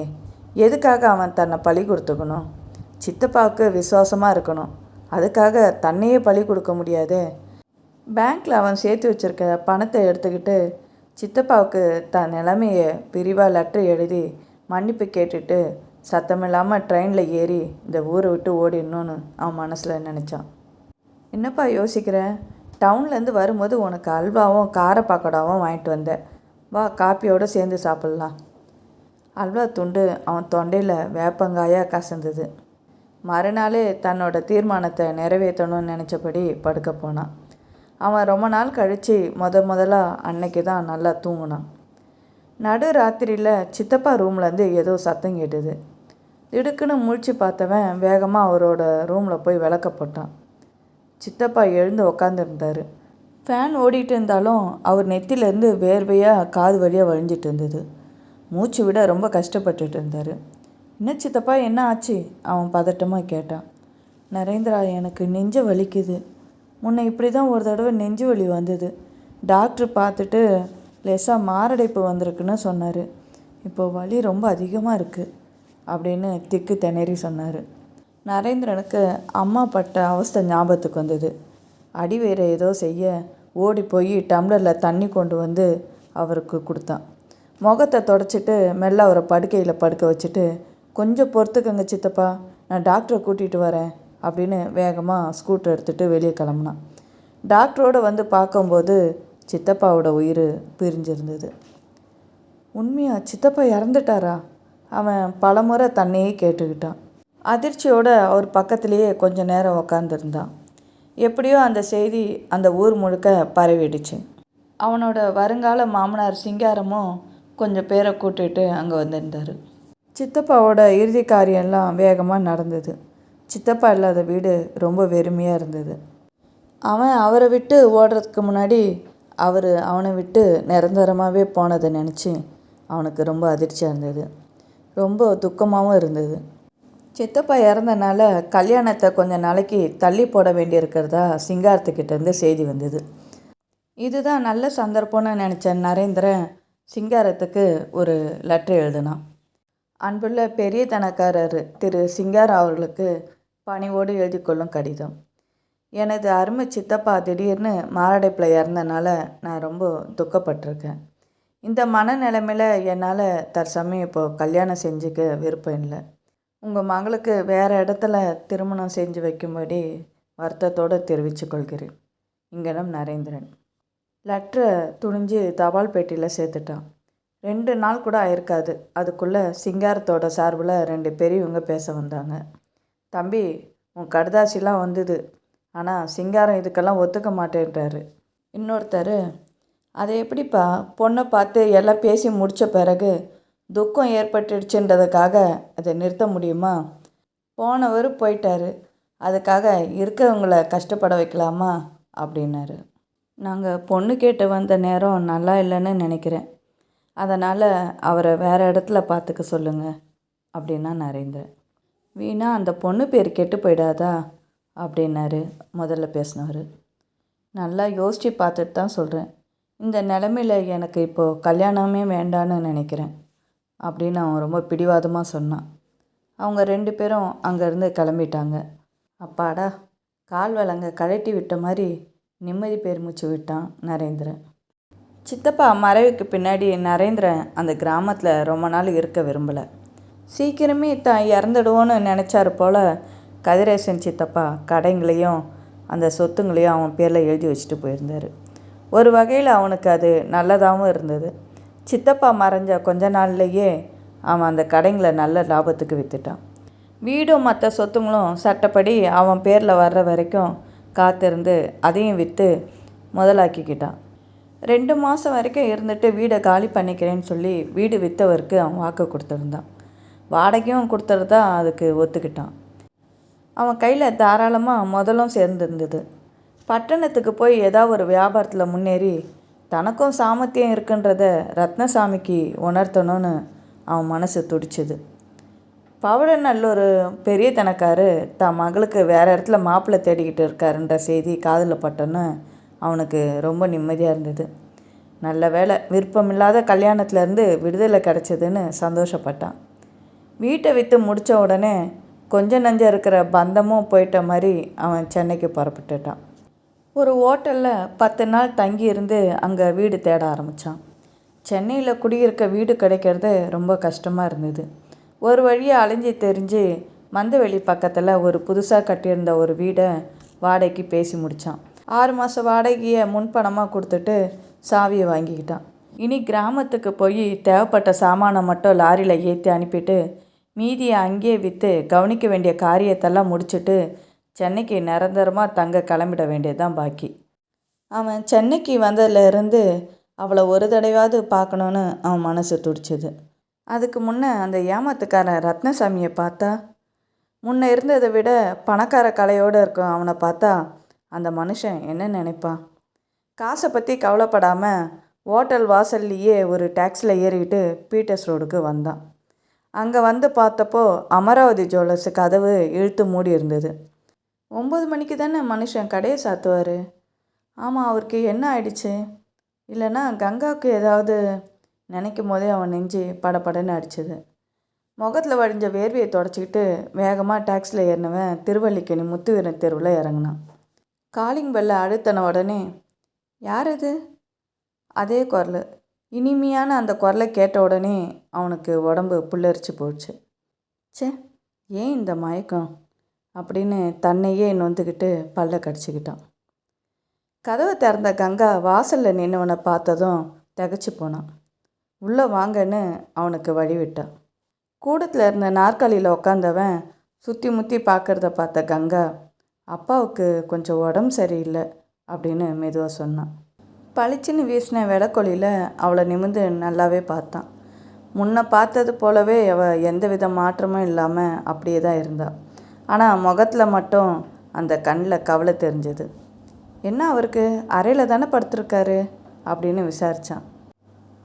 எதுக்காக அவன் தன்னை பழி கொடுத்துக்கணும்? சித்தப்பாவுக்கு விசுவாசமாக இருக்கணும், அதுக்காக தன்னையே பழி கொடுக்க முடியாது. பேங்க்கில் அவன் சேர்த்து வச்சுருக்க பணத்தை எடுத்துக்கிட்டு சித்தப்பாவுக்கு தன் நிலைமையை பிரிவாக லெட்டர் எழுதி மன்னிப்பு கேட்டுட்டு சத்தமில்லாமல் ட்ரெயினில் ஏறி இந்த ஊரை விட்டு ஓடிடணும்னு அவன் மனசில் நினச்சான். என்னப்பா யோசிக்கிற? டவுன்லேருந்து வரும்போது உனக்கு அல்வாவும் கார பாக்கோடாவும் வாங்கிட்டு வந்தேன், வா காப்பியோடு சேர்ந்து சாப்பிட்லாம். அல்வா துண்டு அவன் தொண்டையில் வேப்பங்காயாக கசந்தது. மறுநாள் தன்னோட தீர்மானத்தை நிறைவேற்றணும்னு நினச்சபடி படுக்க போனான். அவன் ரொம்ப நாள் கழித்து முதலாக அன்னைக்கு தான் நல்லா தூங்கினான். நடு ராத்திரியில் சித்தப்பா ரூம்லேருந்து ஏதோ சத்தம் கேட்டுது. திடுக்குன்னு முழிச்சு பார்த்தவன் வேகமாக அவரோட ரூமில் போய் விளக்க போட்டான். சித்தப்பா எழுந்து உக்காந்துருந்தார். ஃபேன் ஓடிட்டு இருந்தாலும் அவர் நெத்திலேருந்து வேர்வையாக காது வழியாக வழிஞ்சிட்டு இருந்தது. மூச்சு விட ரொம்ப கஷ்டப்பட்டுட்டு இருந்தார். என்ன சித்தப்பா, என்ன ஆச்சு? அவன் பதட்டமாக கேட்டான். நரேந்திரா, எனக்கு நெஞ்சு வலிக்குது. முன்ன இப்படி தான் ஒரு தடவை நெஞ்சு வலி வந்தது. டாக்டர் பார்த்துட்டு லேசாக மாரடைப்பு வந்திருக்குன்னு சொன்னார். இப்போ வலி ரொம்ப அதிகமாக இருக்குது அப்படின்னு திக்கு திணறி சொன்னார். நரேந்திரனுக்கு அம்மா பட்ட அவஸ்தை ஞாபகத்துக்கு வந்தது. அடிவேரை ஏதோ செய்ய ஓடி போய் டம்ளரில் தண்ணி கொண்டு வந்து அவருக்கு கொடுத்தான். முகத்தை தொடச்சிட்டு மெல்ல அவரை படுக்கையில் படுக்க வச்சுட்டு, கொஞ்சம் பொறுத்துக்கங்க சித்தப்பா, நான் டாக்டரை கூட்டிகிட்டு வரேன் அப்படின்னு வேகமாக ஸ்கூட்டர் எடுத்துகிட்டு வெளியே கிளம்புனான். டாக்டரோடு வந்து பார்க்கும்போது சித்தப்பாவோட உயிர் பிரிஞ்சிருந்தது. உண்மையா சித்தப்பா இறந்துட்டாரா? அவன் பலமுறை தன்னையே கேட்டுக்கிட்டான். அதிர்ச்சியோடு அவர் பக்கத்துலேயே கொஞ்ச நேரம் உக்காந்துருந்தான். எப்படியோ அந்த செய்தி அந்த ஊர் முழுக்க பரவிடுச்சு. அவனோட வருங்கால மாமனார் சிங்காரமும் கொஞ்சம் பேரை கூட்டிகிட்டு அங்கே வந்திருந்தார். சித்தப்பாவோட இறுதி காரியம்லாம் வேகமாக நடந்தது. சித்தப்பா இல்லாத வீடு ரொம்ப வெறுமையாக இருந்தது. அவன் அவரை விட்டு ஓடுறதுக்கு முன்னாடி அவனை விட்டு நிரந்தரமாகவே போனதை நினச்சி அவனுக்கு ரொம்ப அதிர்ச்சியாக இருந்தது. ரொம்ப துக்கமாகவும் இருந்தது. சித்தப்பா இறந்தனால கல்யாணத்தை கொஞ்சம் நாளைக்கு தள்ளி போட வேண்டியிருக்கிறதா சிங்காரத்துக்கிட்டேருந்து செய்தி வந்தது. இதுதான் நல்ல சந்தர்ப்பம்னு நினச்ச நரேந்திரன் சிங்காரத்துக்கு ஒரு லெட்ரு எழுதினான். அன்புள்ள பெரிய தனக்காரர் திரு சிங்காரம் அவர்களுக்கு பணிவோடு எழுதி கொள்ளும் கடிதம். எனது அருமை சித்தப்பா திடீர்னு மாரடைப்பில் இறந்தனால நான் ரொம்ப துக்கப்பட்டிருக்கேன். இந்த மனநிலைமையில் என்னால் தற்சமயம் இப்போது கல்யாணம் செஞ்சுக்க விருப்பம் இல்லை. உங்கள் மகளுக்கு வேறு இடத்துல திருமணம் செஞ்சு வைக்கும்படி வருத்தத்தோடு தெரிவித்து கொள்கிறேன். இங்கனம் நரேந்திரன். லெட்டரை துணிஞ்சு தபால் பெட்டியில் சேர்த்துட்டான். 2 நாள் கூட ஆயிருக்காது. அதுக்குள்ளே சிங்காரத்தோட சார்பில் 2 பெரியவங்க பேச வந்தாங்க. தம்பி, உன் கடுதாசிலாம் வந்தது, ஆனால் சிங்காரம் இதுக்கெல்லாம் ஒத்துக்க மாட்டேன்றாரு. இன்னொருத்தர், அதை எப்படிப்பா பொண்ணை பார்த்து எல்லாம் பேசி முடித்த பிறகு துக்கம் ஏற்பட்டுடுச்சுன்றதுக்காக அதை நிறுத்த முடியுமா? போனவர் போயிட்டாரு, அதுக்காக இருக்கவங்களை கஷ்டப்பட வைக்கலாமா அப்படின்னாரு. நாங்கள் பொண்ணு கேட்டு வந்த நேரம் நல்லா இல்லைன்னு நினைக்கிறேன். அதனால் அவரை வேறு இடத்துல பார்த்துக்க சொல்லுங்கள் அப்படின்னா நரேந்திரன். வீணா அந்த பொண்ணு பேர் கெட்டு போயிடாதா அப்படின்னாரு முதல்ல பேசினவர். நல்லா யோசித்து பார்த்துட்டு தான் சொல்கிறேன். இந்த நிலமையில் எனக்கு இப்போது கல்யாணமே வேண்டான்னு நினைக்கிறேன் அப்படின்னு அவன் ரொம்ப பிடிவாதமாக சொன்னான். அவங்க 2 பேரும் அங்கேருந்து கிளம்பிட்டாங்க. அப்பாடா, கால் வலங்க கழட்டி விட்ட மாதிரி நிம்மதி பெருமூச்சு விட்டான் நரேந்திரன். சித்தப்பா மறைவுக்கு பின்னாடி நரேந்திரன் அந்த கிராமத்தில் ரொம்ப நாள் இருக்க விரும்பலை. சீக்கிரமே தான் இறந்துடுவோன்னு நினச்சாரு போல் கதிரேசன் சித்தப்பா கடைங்களையும் அந்த சொத்துங்களையும் அவன் பேரில் எழுதி வச்சுட்டு போயிருந்தார். ஒரு வகையில் அவனுக்கு அது நல்லதாகவும் இருந்தது. சித்தப்பா மறைஞ்ச கொஞ்ச நாள்லேயே அவன் அந்த கடைங்களை நல்ல லாபத்துக்கு விற்றுட்டான். வீடும் மற்ற சொத்துங்களும் சட்டப்படி அவன் பேரில் வர்ற வரைக்கும் காத்திருந்து அதையும் விற்று முதலாக்கிக்கிட்டான். 2 மாதம் வரைக்கும் இருந்துட்டு வீடை காலி பண்ணிக்கிறேன்னு சொல்லி வீடு விற்றவருக்கு அவன் வாக்கு கொடுத்துருந்தான். வாடகையும் கொடுத்துருந்தா அதுக்கு ஒத்துக்கிட்டான். அவன் கையில் தாராளமாக முதலும் சேர்ந்துருந்தது. பட்டணத்துக்கு போய் ஏதாவது ஒரு வியாபாரத்தில் முன்னேறி தனக்கும் சாமர்த்தியம் இருக்குன்றத ரத்னசாமிக்கு உணர்த்தணும்னு அவன் மனசு துடிச்சுது. பவழநல்லூர் பெரிய தனக்காரு தான் மகளுக்கு வேறு இடத்துல மாப்பிள்ளை தேடிக்கிட்டு இருக்காருன்ற செய்தி காதில் பட்டோன்னு அவனுக்கு ரொம்ப நிம்மதியாக இருந்தது. நல்ல வேலை, விருப்பமில்லாத கல்யாணத்துலேருந்து விடுதலை கிடச்சிதுன்னு சந்தோஷப்பட்டான். வீட்டை விற்று முடித்த உடனே கொஞ்சம் நஞ்சம் இருக்கிற பந்தமும் போயிட்ட மாதிரி அவன் சென்னைக்கு புறப்பட்டுட்டான். ஒரு ஹோட்டலில் 10 நாள் தங்கி இருந்து அங்கே வீடு தேட ஆரம்பித்தான். சென்னையில் குடியிருக்க வீடு கிடைக்கிறது ரொம்ப கஷ்டமாக இருந்தது. ஒரு வழியாக அலைஞ்சி தெரிஞ்சு மந்தவெளி பக்கத்தில் ஒரு புதுசாக கட்டியிருந்த ஒரு வீடை வாடகைக்கு பேசி முடித்தான். 6 மாத வாடகையை முன்பணமாக கொடுத்துட்டு சாவியை வாங்கிக்கிட்டான். இனி கிராமத்துக்கு போய் தேவைப்பட்ட சாமானை மட்டும் லாரியில் ஏற்றி அனுப்பிட்டு மீதியை அங்கேயே விற்று கவனிக்க வேண்டிய காரியத்தெல்லாம் முடிச்சுட்டு சென்னைக்கு நிரந்தரமாக தங்க கிளம்பிட வேண்டியதுதான் பாக்கி. அவன் சென்னைக்கு வந்ததுலேருந்து அவளை ஒரு தடவையாவது பார்க்கணுன்னு அவன் மனசு துடிச்சுது. அதுக்கு முன்னே அந்த ஏமாத்துக்காரன் ரத்னசாமியை பார்த்தா, முன்னே இருந்ததை விட பணக்கார கலையோடு இருக்கும் அவனை பார்த்தா அந்த மனுஷன் என்ன நினைப்பான்? காசை பற்றி கவலைப்படாமல் ஹோட்டல் வாசல்லையே ஒரு டாக்ஸியில் ஏறிக்கிட்டு பீட்டர்ஸ் ரோடுக்கு வந்தான். அங்கே வந்து பார்த்தப்போ அமராவதி ஜுவல்லர்ஸு கதவு இழுத்து மூடி இருந்தது. 9 மணிக்கு தானே மனுஷன் கடையை சாத்துவார். ஆமாம், அவருக்கு என்ன ஆயிடுச்சு? இல்லைன்னா கங்காவுக்கு ஏதாவது நினைக்கும் போதே அவன் நெஞ்சு படப்படன்னு அடிச்சுது. முகத்தில் வடிஞ்ச வேர்வையை தொடச்சிக்கிட்டு வேகமாக டாக்ஸியில் ஏறினவன் திருவல்லிக்கேணி முத்துவீரன் தெருவில் இறங்கினான். காலிங் பெல்லை அழுத்தின உடனே, யார் அது? அதே குரல். இனிமையான அந்த குரலை கேட்ட உடனே அவனுக்கு உடம்பு புல்லரிச்சு போச்சு. சே, ஏன் இந்த மயக்கம் அப்படின்னு தன்னையே நொந்துக்கிட்டு பல்ல கடிச்சிக்கிட்டான். கதவை திறந்த கங்கா வாசலில் நின்னவனை பார்த்ததும் திகச்சு போனான். உள்ளே வாங்கன்னு அவனுக்கு வழிவிட்டான். கூடத்தில் இருந்த நாற்காலியில் உட்காந்தவன் சுற்றி முற்றி பார்க்குறத பார்த்த கங்கா, அப்பாவுக்கு கொஞ்சம் உடம்பு சரியில்லை அப்படின்னு மெதுவாக சொன்னான். பளிச்சுன்னு வீசின விளக்கொலியில் அவளை நிமிர்ந்து நல்லாவே பார்த்தான். முன்ன பார்த்தது போலவே அவள் எந்த வித மாற்றமும் இல்லாமல் அப்படியே தான் இருந்தாள். ஆனால் முகத்தில் மட்டும் அந்த கண்ணில் கவலை தெரிஞ்சது. என்ன அவருக்கு அறையில் தானே படுத்திருக்காரு அப்படின்னு விசாரித்தான்.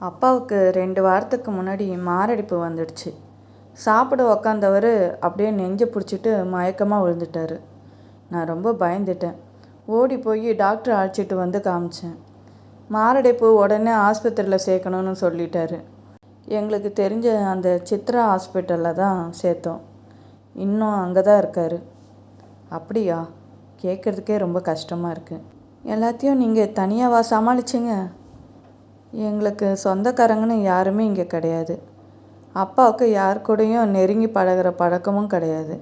அப்பாவுக்கு 2 வாரத்துக்கு முன்னாடி மாரடைப்பு வந்துடுச்சு. சாப்பிட உக்காந்தவர் அப்படியே நெஞ்சை பிடிச்சிட்டு மயக்கமாக விழுந்துட்டார். நான் ரொம்ப பயந்துட்டேன். ஓடி போய் டாக்டர் அழைச்சிட்டு வந்து காமிச்சேன். மாரடைப்பு உடனே ஆஸ்பத்திரியில் சேர்க்கணும்னு சொல்லிட்டாரு. எங்களுக்கு தெரிஞ்ச அந்த சித்ரா ஹாஸ்பிட்டலில் தான் சேர்த்தோம். இன்னும் அங்கே தான் இருக்கார். அப்படியா? கேட்குறதுக்கே ரொம்ப கஷ்டமாக இருக்குது. எல்லாத்தையும் நீங்கள் தனியாவா சமாளிச்சிங்க? எங்களுக்கு சொந்தக்காரங்கன்னு யாருமே இங்கே கிடையாது. அப்பாவுக்கு யார் கூடயும் நெருங்கி பழகிற பழக்கமும் கிடையாது.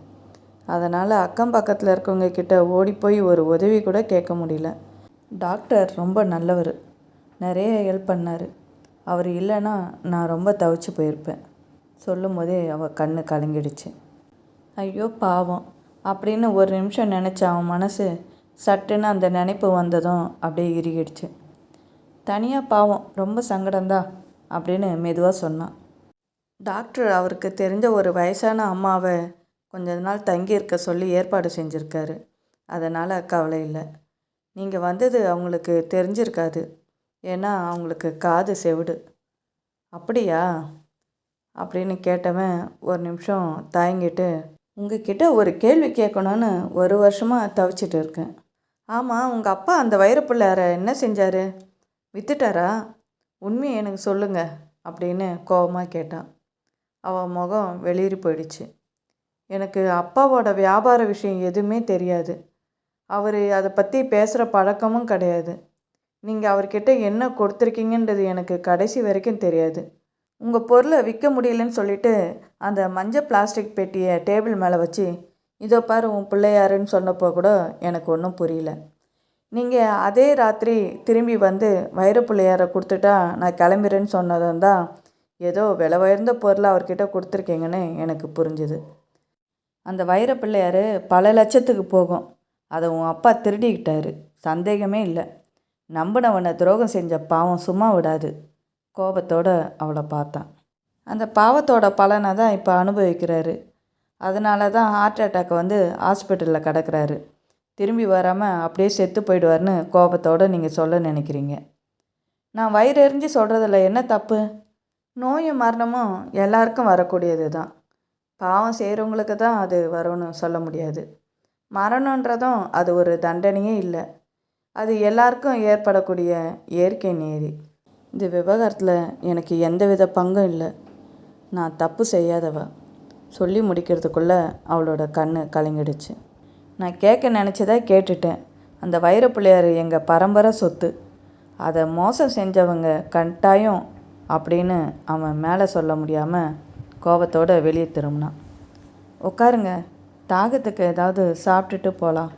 அதனால் அக்கம் பக்கத்தில் இருக்கவங்க கிட்ட ஓடி போய் ஒரு உதவி கூட கேட்க முடியல. டாக்டர் ரொம்ப நல்லவர், நிறைய ஹெல்ப் பண்ணார். அவர் இல்லைன்னா நான் ரொம்ப தவிச்சு போயிருப்பேன். சொல்லும் போதே அவள் கண்ணு கலங்கிடுச்சு. ஐயோ பாவம் அப்படின்னு ஒரு நிமிஷம் நினச்ச அவன் மனசு சட்டுன்னு அந்த நினைப்பு வந்ததும் அப்படியே இறுகிடுச்சு. தனியாக பாவம், ரொம்ப சங்கடம்தான் அப்படின்னு மெதுவாக சொன்னான். டாக்டர் அவருக்கு தெரிஞ்ச ஒரு வயசான அம்மாவை கொஞ்ச நாள் தங்கியிருக்க சொல்லி ஏற்பாடு செஞ்சுருக்காரு. அதனால் கவலை இல்லை. நீங்கள் வந்தது அவங்களுக்கு தெரிஞ்சிருக்காது. ஏன்னா அவங்களுக்கு காது செவிடு. அப்படியா அப்படின்னு கேட்டவன் ஒரு நிமிஷம் தயங்கிட்டு, உங்ககிட்ட ஒரு கேள்வி கேட்கணுன்னு 1 வருஷமாக தவிச்சிட்டு இருக்கேன். ஆமாம், உங்கள் அப்பா அந்த வைரப்பிள்ளையாரை என்ன செஞ்சார்? விற்றுட்டாரா? உண்மையை எனக்கு சொல்லுங்கள் அப்படின்னு கோபமாக கேட்டான். அவன் முகம் வெளியேறி போயிடுச்சு. எனக்கு அப்பாவோட வியாபார விஷயம் எதுவுமே தெரியாது. அவர் அதை பற்றி பேசுகிற பழக்கமும் கிடையாது. நீங்கள் அவர்கிட்ட என்ன கொடுத்துருக்கீங்கன்றது எனக்கு கடைசி வரைக்கும் தெரியாது. உங்கள் பொருளை விற்க முடியலன்னு சொல்லிவிட்டு அந்த மஞ்சள் பிளாஸ்டிக் பெட்டியை டேபிள் மேலே வச்சு, இதோ பாரு உன் பிள்ளையாருன்னு சொன்னப்போ கூட எனக்கு ஒன்றும் புரியல. நீங்கள் அதே ராத்திரி திரும்பி வந்து வைரப்பிள்ளையாரை கொடுத்துட்டா நான் கிளம்பிறேன்னு சொன்னதும் தான் ஏதோ விலை உயர்ந்த பொருளை அவர்கிட்ட கொடுத்துருக்கீங்கன்னு எனக்கு புரிஞ்சுது. அந்த வைரப்பிள்ளையார் பல லட்சத்துக்கு போகும். அதை உன் அப்பா திருடிக்கிட்டாரு, சந்தேகமே இல்லை. நம்பினவனை துரோகம் செஞ்ச பாவம் சும்மா விடாது. கோபத்தோடு அவளை பார்த்தான். அந்த பாவத்தோட பலனை தான் இப்போ அனுபவிக்கிறாரு. அதனால தான் ஹார்ட் அட்டாக் வந்து ஹாஸ்பிட்டலில் கிடக்கிறாரு. திரும்பி வராமல் அப்படியே செத்து போயிடுவார்னு கோபத்தோடு நீங்கள் சொல்ல நினைக்கிறீங்க. நான் வயிறு எறிஞ்சு சொல்கிறதில்ல என்ன தப்பு? நோயும் மரணமும் எல்லாருக்கும் வரக்கூடியது தான். பாவம் செய்கிறவங்களுக்கு தான் அது வரும்னு சொல்ல முடியாது. மரணன்றதும் அது ஒரு தண்டனையே இல்லை. அது எல்லாருக்கும் ஏற்படக்கூடிய இயற்கை நீதி. இந்த விவகாரத்தில் எனக்கு எந்தவித பங்கும் இல்லை. நான் தப்பு செய்யாதவ. சொல்லி முடிக்கிறதுக்குள்ளே அவளோட கண்ணு கலங்கிடுச்சு. நான் கேட்க நினச்சதை கேட்டுட்டேன். அந்த வைரப்பிள்ளையார் எங்கள் பரம்பரை சொத்து. அதை மோசம் செஞ்சவங்க கட்டாயம் அப்படின்னு அவன் மேலே சொல்ல முடியாமல் கோபத்தோடு வெளியே திரும்பினான். உட்காருங்க, தாகத்துக்கு ஏதாவது சாப்பிட்டுட்டு போகலாம்.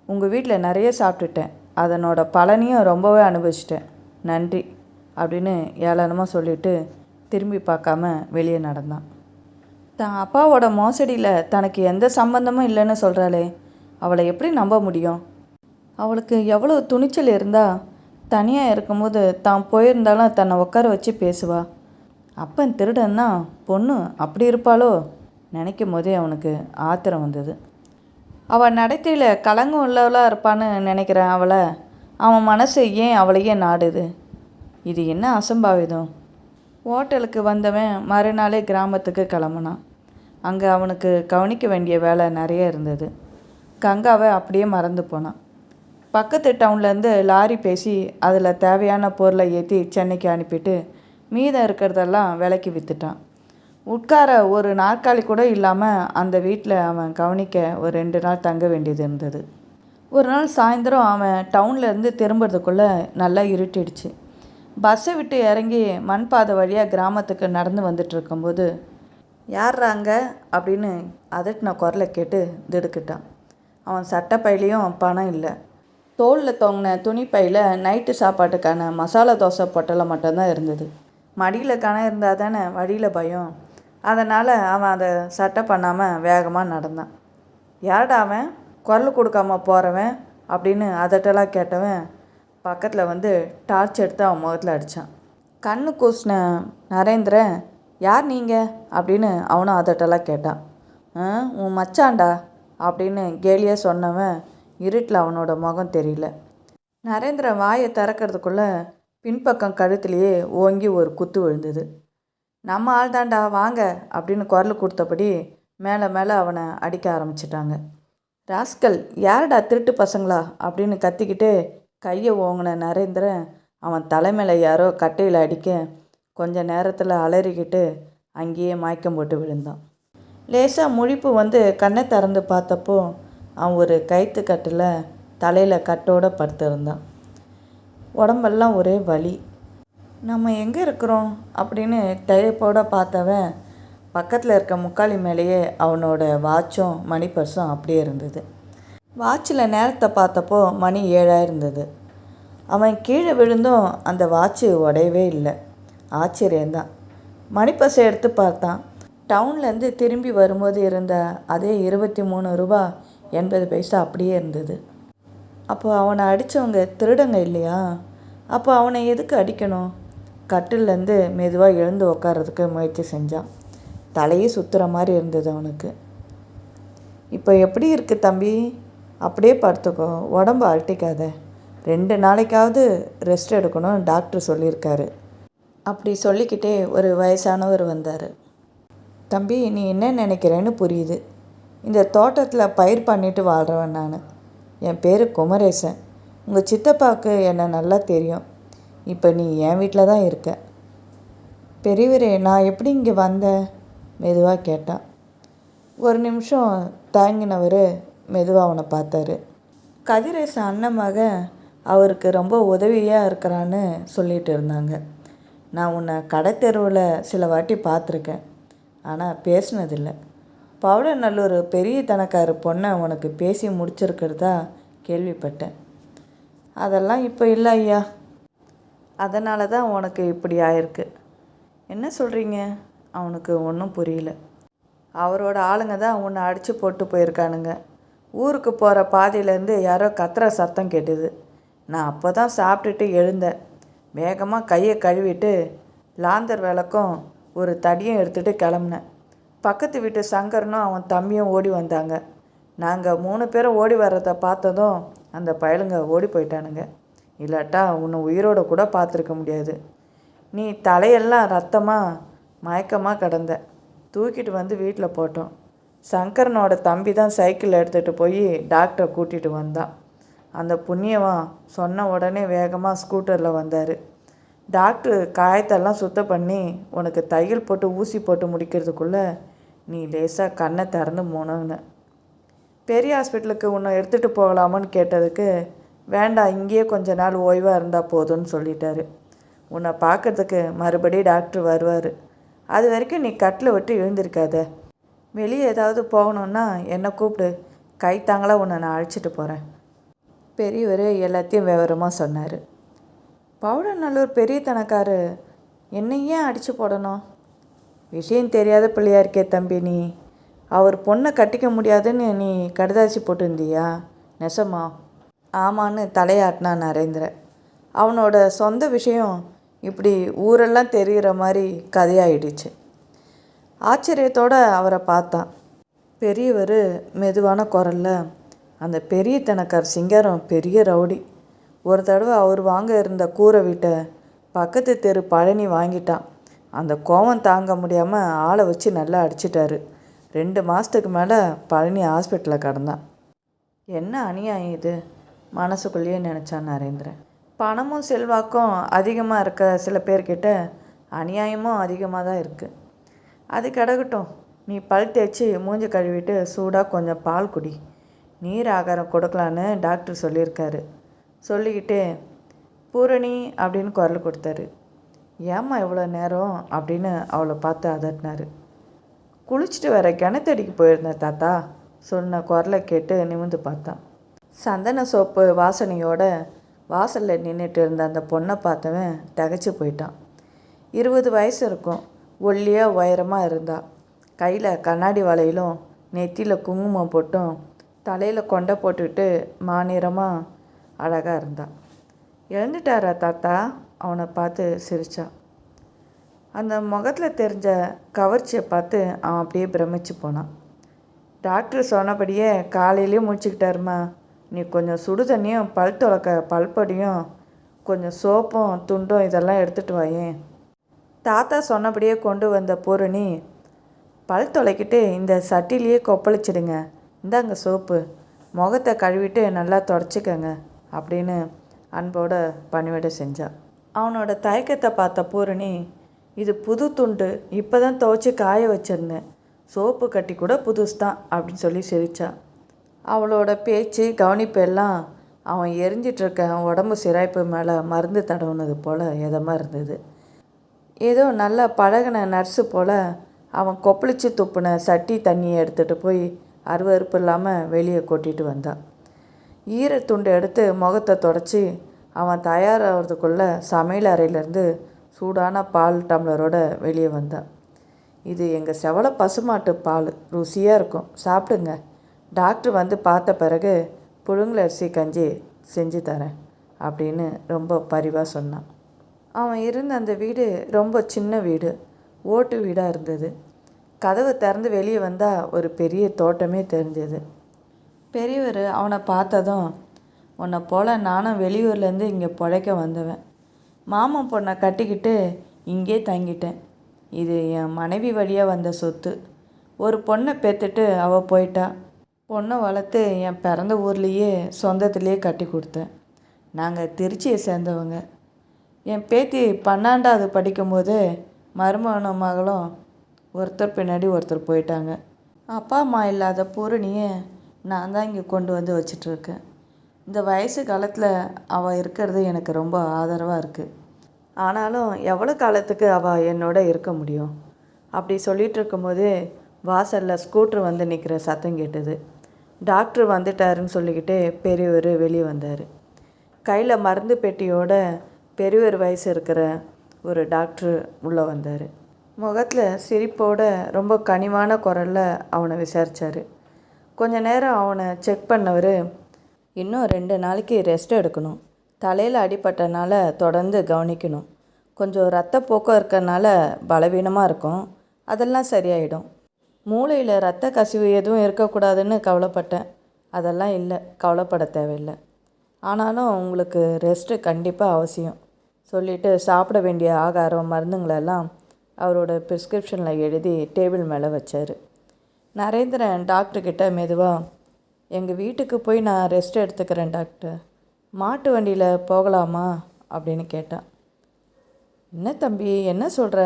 உங்கள் வீட்டில் நிறைய சாப்பிட்டுட்டேன், அதனோட பலனையும் ரொம்பவே அனுபவிச்சிட்டேன், நன்றி அப்படின்னு ஏளனமாக சொல்லிவிட்டு திரும்பி பார்க்காம வெளியே நடந்தான். தான் அப்பாவோட மோசடியில் தனக்கு எந்த சம்பந்தமும் இல்லைன்னு சொல்கிறாளே, அவளை எப்படி நம்ப முடியும்? அவளுக்கு எவ்வளோ துணிச்சல் இருந்தால் தனியாக இருக்கும்போது தான் போயிருந்தாலும் தன்னை உட்கார வச்சு பேசுவா. அப்பன் திருடன்னா பொண்ணு அப்படி இருப்பாளோ நினைக்கும் போதே அவனுக்கு ஆத்திரம் வந்தது. அவள் நடத்தையில் கலங்கம் உள்ளவளாக இருப்பான்னு நினைக்கிறேன். அவன் மனசு ஏன் அவளையே நாடுது? இது என்ன அசம்பாவிதம்? ஹோட்டலுக்கு வந்தவன் மறுநாளே கிராமத்துக்கு கிளம்புனான். அங்கே அவனுக்கு கவனிக்க வேண்டிய வேலை நிறைய இருந்தது. கங்காவை அப்படியே மறந்து போனான். பக்கத்து டவுன்லேருந்து லாரி பேசி அதில் தேவையான பொருளை ஏற்றி சென்னைக்கு அனுப்பிட்டு மீதம் இருக்கிறதெல்லாம் விலைக்கு விற்றுட்டான். உட்கார ஒரு நாற்காலி கூட இல்லாமல் அந்த வீட்டில் அவன் கவனிக்க ஒரு 2 நாள் தங்க வேண்டியது இருந்தது. ஒரு நாள் சாயந்தரம் அவன் டவுன்லேருந்து திரும்புறதுக்குள்ளே நல்லா இருட்டிடுச்சு. பஸ்ஸை விட்டு இறங்கி மண் பாதை வழியாக கிராமத்துக்கு நடந்து வந்துட்டு இருக்கும்போது, யார்றாங்க அப்படின்னு அதட்டின குரலை கேட்டு திடுக்கிட்டான். அவன் சட்டைப்பையிலையும் பணம் இல்லை. தோளில் தொங்கின துணிப்பையில் நைட்டு சாப்பாட்டுக்கான மசாலா தோசை பொட்டலை மட்டும்தான் இருந்தது. மடியில் கணம் இருந்தால் தானே வழியில் பயம். அதனால் அவன் அதை சட்டை பண்ணாமல் வேகமாக நடந்தான். யார்டா அவன் குரல் கொடுக்காம போகிறவன் அப்படின்னு அதட்டெல்லாம் கேட்டவன் பக்கத்தில் வந்து டார்ச் எடுத்து அவன் முகத்தில் அடித்தான். கண்ணு கூசின நரேந்திரன், யார் நீங்கள் அப்படின்னு அவனும் அதட்டெல்லாம் கேட்டான். உன் மச்சான்டா அப்படின்னு கேலியாக சொன்னவன் இருட்டில் அவனோட முகம் தெரியல. நரேந்திரன் வாயை திறக்கிறதுக்குள்ளே பின்பக்கம் கழுத்துலேயே ஓங்கி ஒரு குத்து விழுந்தது. நம்ம ஆள் தாண்டா வாங்க அப்படின்னு குரல் கொடுத்தபடி மேலே மேலே அவனை அடிக்க ஆரம்பிச்சிட்டாங்க. ராஸ்கல், யாருடா திருட்டு பசங்களா அப்படின்னு கத்திக்கிட்டு கையை ஓங்கின நரேந்திரன் அவன் தலைமையில் யாரோ கட்டையில் அடிக்க கொஞ்ச நேரத்தில் அலறிக்கிட்டு அங்கேயே மயக்கம் போட்டு விழுந்தான். லேசாக முழிப்பு வந்து கண்ணை திறந்து பார்த்தப்போ அவன் ஒரு கயிற்று கட்டில் தலையில் கட்டோடு படுத்திருந்தான். உடம்பெல்லாம் ஒரே வலி. நம்ம எங்கே இருக்கிறோம் அப்படின்னு திகைப்போடு பார்த்தவன் பக்கத்தில் இருக்க முக்காலி மேலேயே அவனோட வாட்சும் மணி பர்ஸும் அப்படியே இருந்தது. வாட்சில் நேரத்தை பார்த்தப்போ மணி 7 இருந்தது. அவன் கீழே விழுந்தும் அந்த வாட்சு உடையவே இல்லை. ஆச்சரியந்தான். மணி பர்ஸை எடுத்து பார்த்தான். டவுன்லேருந்து திரும்பி வரும்போது இருந்த அதே 23 ரூபா 80 பைசா அப்படியே இருந்தது. அப்போ அவனை அடித்தவங்க திருடங்க இல்லையா? அப்போ அவனை எதுக்கு அடிக்கணும்? கட்டிலேருந்து மெதுவாக எழுந்து உட்கார்றதுக்கு முயற்சி செஞ்சான். தலையே சுற்றுற மாதிரி இருந்தது அவனுக்கு. இப்போ எப்படி இருக்குது தம்பி? அப்படியே படுத்துக்கோ, உடம்பு அழட்டிக்காத. 2 நாளைக்காவது ரெஸ்ட் எடுக்கணும் டாக்டர் சொல்லியிருக்காரு. அப்படி சொல்லிக்கிட்டே ஒரு வயசானவர் வந்தார். தம்பி, நீ என்ன நினைக்கிறேன்னு புரியுது. இந்த தோட்டத்தில் பயிர் பண்ணிட்டு வாழ்கிறவன் நான். என் பேர் குமரேசன். உங்கள் சித்தப்பாவுக்கு என்னை நல்லா தெரியும். இப்போ நீ என் வீட்டில் தான் இருக்க. பெரியவரே, நான் எப்படி இங்கே வந்தேன்? மெதுவாக கேட்டான். ஒரு நிமிஷம் தாங்கினவர் மெதுவாக அவனை பார்த்தாரு. கதிரேசன் அண்ணன் மகன் அவருக்கு ரொம்ப உதவியாக இருக்கிறான்னு சொல்லிகிட்டு இருந்தாங்க. நான் உன்னை கடை தெருவில் சில வாட்டி பார்த்துருக்கேன், ஆனால் பேசினதில்லை. பவுடநல்லூர் பெரிய தனக்கார பொண்ணை உனக்கு பேசி முடிச்சிருக்கிறதா கேள்விப்பட்டேன். அதெல்லாம் இப்போ இல்லை ஐயா. அதனால தான் உனக்கு இப்படி ஆயிருக்கு. என்ன சொல்கிறீங்க? அவனுக்கு ஒன்றும் புரியல. அவரோட ஆளுங்க தான் உன்னை அடித்து போட்டு போயிருக்கானுங்க. ஊருக்கு போகிற பாதையிலேருந்து யாரோ கத்துற சத்தம் கேட்டுது. நான் அப்போ தான் சாப்பிட்டுட்டு எழுந்தேன். வேகமாக கையை கழுவிட்டு லாந்தர் விளக்கும் ஒரு தடியும் எடுத்துகிட்டு கிளம்புனேன். பக்கத்து வீட்டு சங்கரனும் அவன் தம்பியும் ஓடி வந்தாங்க. நாங்கள் 3 பேரும் ஓடி வர்றதை பார்த்ததும் அந்த பயலுங்க ஓடி போயிட்டானுங்க. இல்லாட்டா உன்னை உயிரோடு கூட பார்த்துருக்க முடியாது. நீ தலையெல்லாம் ரத்தமாக மயக்கமாக கிடந்த. தூக்கிட்டு வந்து வீட்டில் போட்டோம். சங்கரனோட தம்பி தான் சைக்கிள் எடுத்துகிட்டு போய் டாக்டரை கூட்டிகிட்டு வந்தான். அந்த புண்ணியவன் சொன்ன உடனே வேகமாக ஸ்கூட்டரில் வந்தார். டாக்டர் காயத்தெல்லாம் சுத்தம் பண்ணி உனக்கு தையல் போட்டு ஊசி போட்டு முடிக்கிறதுக்குள்ளே நீ லேசாக கண்ணை திறந்து போனோன்னு. பெரிய ஹாஸ்பிட்டலுக்கு உன்னை எடுத்துகிட்டு போகலாமான்னு கேட்டதுக்கு வேண்டாம், இங்கேயே கொஞ்ச நாள் ஓய்வாக இருந்தால் போதும்னு சொல்லிட்டாரு. உன்னை பார்க்கறதுக்கு மறுபடியும் டாக்டர் வருவார். அது வரைக்கும் நீ கட்டில் விட்டு எழுந்திருக்காத. வெளியே ஏதாவது போகணுன்னா என்னை கூப்பிடு, கைத்தாங்களாக உன்னை நான் அழைச்சிட்டு போகிறேன். பெரியவர் எல்லாத்தையும் விவரமாக சொன்னார். பவுடநல்லூர் பெரிய தனக்காரு என்னை ஏன் அடித்து போடணும்? விஷயம் தெரியாத பிள்ளையா இருக்கே தம்பி நீ. அவர் பொண்ணை கட்டிக்க முடியாதுன்னு நீ கடுதாசி போட்டுருந்தியா? நெசமா? ஆமான்னு தலையாட்டினான் நரேந்திரன். அவனோட சொந்த விஷயம் இப்படி ஊரெல்லாம் தெரிகிற மாதிரி கதையாயிடுச்சு. ஆச்சரியத்தோடு அவரை பார்த்தான். பெரியவர் மெதுவான குரலில், அந்த பெரிய தனக்கார் சிங்காரம் பெரிய ரவுடி. ஒரு தடவை அவர் வாங்க இருந்த கூரை வீட்டை பக்கத்து தெரு பழனி வாங்கிட்டான். அந்த கோவம் தாங்க முடியாமல் ஆளை வச்சு நல்லா அடிச்சிட்டாரு. 2 மாதத்துக்கு மேலே பழனி ஹாஸ்பிட்டலில் கிடந்தான். என்ன அநியாயம் இது மனசுக்குள்ளேயே நினச்சான் நரேந்திரன். பணமும் செல்வாக்கும் அதிகமாக இருக்க சில பேர்கிட்ட அநியாயமும் அதிகமாக தான் இருக்குது. அது கிடக்கட்டும், நீ பல் தேய்ச்சி மூஞ்சி கழுவிட்டு சூடாக கொஞ்சம் பால் குடி. நீர் ஆகாரம் கொடுக்கலான்னு டாக்டர் சொல்லியிருக்காரு. சொல்லிக்கிட்டே பூரணி அப்படின்னு குரல் கொடுத்தாரு. ஏம்மா இவ்வளோ நேரம் அப்படின்னு அவளை பார்த்து அதட்டினார். குளிச்சுட்டு வர கிணத்தடிக்கு போயிருந்தேன் தாத்தா சொன்ன குரலை கேட்டு நிமிர்ந்து பார்த்தான். சந்தன சோப்பு வாசனையோட வாசலில் நின்றுட்டு இருந்த அந்த பொண்ணை பார்த்தவன் திகைச்சு போயிட்டான். 20 வயசு இருக்கும். ஒல்லியாக உயரமாக இருந்தா. கையில் கண்ணாடி வளையலும் நெத்தியில் குங்குமம் போட்டும் தலையில் கொண்டை போட்டுக்கிட்டு மாநிறமாக அழகாக இருந்தா. எழுந்துட்டாரா தாத்தா? அவனை பார்த்து சிரிச்சா. அந்த முகத்தில் தெரிஞ்ச கவர்ச்சியை பார்த்து அவன் அப்படியே பிரமிச்சு போனான். டாக்டர் சொன்னபடியே காலையிலேயே முடிச்சுக்கிட்டாருமா. நீ கொஞ்சம் சுடு தண்ணியும் பல் துளக்க பல்பொடியும் கொஞ்சம் சோப்பும் துண்டும் இதெல்லாம் எடுத்துகிட்டு வாயேன். தாத்தா சொன்னபடியே கொண்டு வந்த பூரணி, பல் துளைக்கிட்டு இந்த சட்டிலேயே கொப்பளிச்சிடுங்க, இந்தாங்க சோப்பு, முகத்தை கழுவிட்டு நல்லா தொடச்சிக்கங்க அப்படின்னு அன்போட பணிவிட செஞ்சா. அவனோட தயக்கத்தை பார்த்த பூரணி, இது புது துண்டு, இப்போ தான் துவைச்சி காய வச்சிருந்தேன், சோப்பு கட்டி கூட புதுசு தான் அப்படின்னு சொல்லி சிரிச்சா. அவளோட பேச்சு கவனிப்பு எல்லாம் அவன் எரிஞ்சிட்ருக்க உடம்பு சிராய்ப்பு மேலே மருந்து தடவுனது போல் எதமாக இருந்தது. ஏதோ நல்லா பழகின நர்ஸு போல் அவன் கொப்பளிச்சு துப்புன சட்டி தண்ணியை எடுத்துகிட்டு போய் அருவறுப்பு இல்லாமல் வெளியே கொட்டிட்டு வந்தான். ஈரத்துண்டு எடுத்து முகத்தை தொடச்சி அவன் தயாராகிறதுக்குள்ளே சமையல் அறையிலேருந்து சூடான பால் டம்ளரோட வெளியே வந்தான். இது எங்கள் செவலை பசுமாட்டு பால், ருசியாக இருக்கும், சாப்பிடுங்க, டாக்டர் வந்து பார்த்த பிறகு புழுங்கல் அரிசி கஞ்சி செஞ்சு தரேன் அப்படின்னு ரொம்ப பரிவாக சொன்னான். அவன் இருந்த அந்த வீடு ரொம்ப சின்ன வீடு, ஓட்டு வீடாக இருந்தது. கதவை திறந்து வெளியே வந்தால் ஒரு பெரிய தோட்டமே தெரிஞ்சது. பெரியவர் அவனை பார்த்ததும், உன்னை போல் நானும் வெளியூர்லேருந்து இங்கே பிழைக்க வந்தவன், மாமன் பொண்ணை கட்டிக்கிட்டு இங்கே தங்கிட்டேன், இது என் மனைவி வழியாக வந்த சொத்து, ஒரு பொண்ணை பெற்றுட்டு அவள் போயிட்டா, பொண்ணை வளர்த்து என் பிறந்த ஊர்லேயே சொந்தத்திலே கட்டி கொடுத்தேன். நாங்கள் திருச்சியை சேர்ந்தவங்க. என் பேத்தி 12வது படிக்கும்போது மருமகனும் மகளும் ஒருத்தர் பின்னாடி ஒருத்தர் போயிட்டாங்க. அப்பா அம்மா இல்லாத பூரணியை நான் தான் இங்கே கொண்டு வந்து வச்சிட்ருக்கேன். இந்த வயசு காலத்தில் அவள் இருக்கிறது எனக்கு ரொம்ப ஆதரவாக இருக்குது. ஆனாலும் எவ்வளோ காலத்துக்கு அவள் என்னோட இருக்க முடியும்? அப்படி சொல்லிகிட்டு இருக்கும்போது வாசலில் ஸ்கூட்ரு வந்து நிற்கிற சத்தம் கேட்டது. டாக்டர் வந்துட்டாருன்னு சொல்லிக்கிட்டு பெரியவர் வெளியே வந்தார். கையில் மருந்து பெட்டியோட பெரியவர் வயசு இருக்கிற ஒரு டாக்டர் உள்ளே வந்தார். முகத்தில் சிரிப்போட ரொம்ப கனிவான குரலில் அவனை விசாரித்தார். கொஞ்ச நேரம் அவனை செக் பண்ணவர், இன்னும் 2 நாளைக்கு ரெஸ்ட் எடுக்கணும், தலையில் அடிபட்டனால தொடர்ந்து கவனிக்கணும், கொஞ்சம் ரத்தப்போக்கம் இருக்கிறனால பலவீனமாக இருக்கும், அதெல்லாம் சரியாயிடும், மூளையில் ரத்த கசிவு எதுவும் இருக்கக்கூடாதுன்னு கவலைப்பட்டேன், அதெல்லாம் இல்லை, கவலைப்பட தேவையில்லை, ஆனாலும் உங்களுக்கு ரெஸ்ட்டு கண்டிப்பாக அவசியம் சொல்லிவிட்டு சாப்பிட வேண்டிய ஆகாரம் மருந்துங்களெல்லாம் அவரோட ப்ரிஸ்கிரிப்ஷனில் எழுதி டேபிள் மேலே வச்சார். நரேந்திரன் டாக்டர்கிட்ட மெதுவாக, எங்கள் வீட்டுக்கு போய் நான் ரெஸ்ட் எடுத்துக்கிறேன் டாக்டர், மாட்டு வண்டியில் போகலாமா அப்படின்னு கேட்டான். என்ன தம்பி, என்ன சொல்கிற?